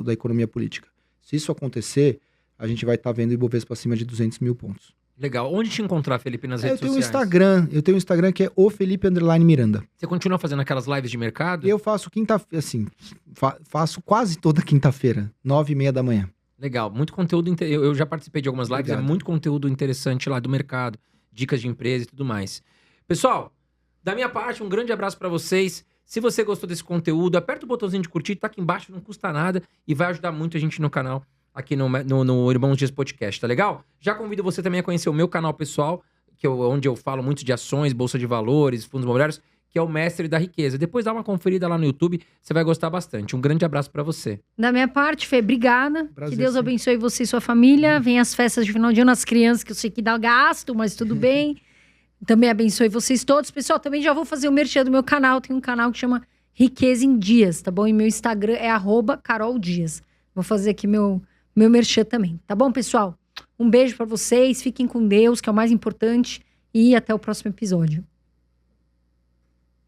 da economia política. Se isso acontecer, a gente vai estar vendo o Ibovespa acima de 200 mil pontos. Legal. Onde te encontrar, Felipe, nas Eu redes tenho sociais? eu tenho um Instagram que é o Felipe Miranda. Você continua fazendo aquelas lives de mercado? Eu faço faço quase toda quinta-feira, 9h30 da manhã. Legal, muito conteúdo. Eu já participei de algumas lives, Obrigado. é muito conteúdo interessante lá do mercado, dicas de empresa e tudo mais. Pessoal, da minha parte, um grande abraço pra vocês. Se você gostou desse conteúdo, aperta o botãozinho de curtir, tá aqui embaixo, não custa nada e vai ajudar muito a gente no canal, aqui no Irmãos Dias Podcast, tá legal? Já convido você também a conhecer o meu canal pessoal, onde eu falo muito de ações, bolsa de valores, fundos imobiliários, que é o Mestre da Riqueza. Depois dá uma conferida lá no YouTube, você vai gostar bastante. Um grande abraço pra você. Da minha parte, Fê, obrigada. Prazer, Que Deus sim. abençoe você e sua família. Vem as festas de final de ano, as crianças, que eu sei que dá gasto, mas tudo bem. Também abençoe vocês todos. Pessoal, também já vou fazer o merchan do meu canal. Tem um canal que chama Riqueza em Dias, tá bom? E meu Instagram é @caroldias. Vou fazer aqui meu merchan também, tá bom, pessoal? Um beijo pra vocês, fiquem com Deus, que é o mais importante. E até o próximo episódio.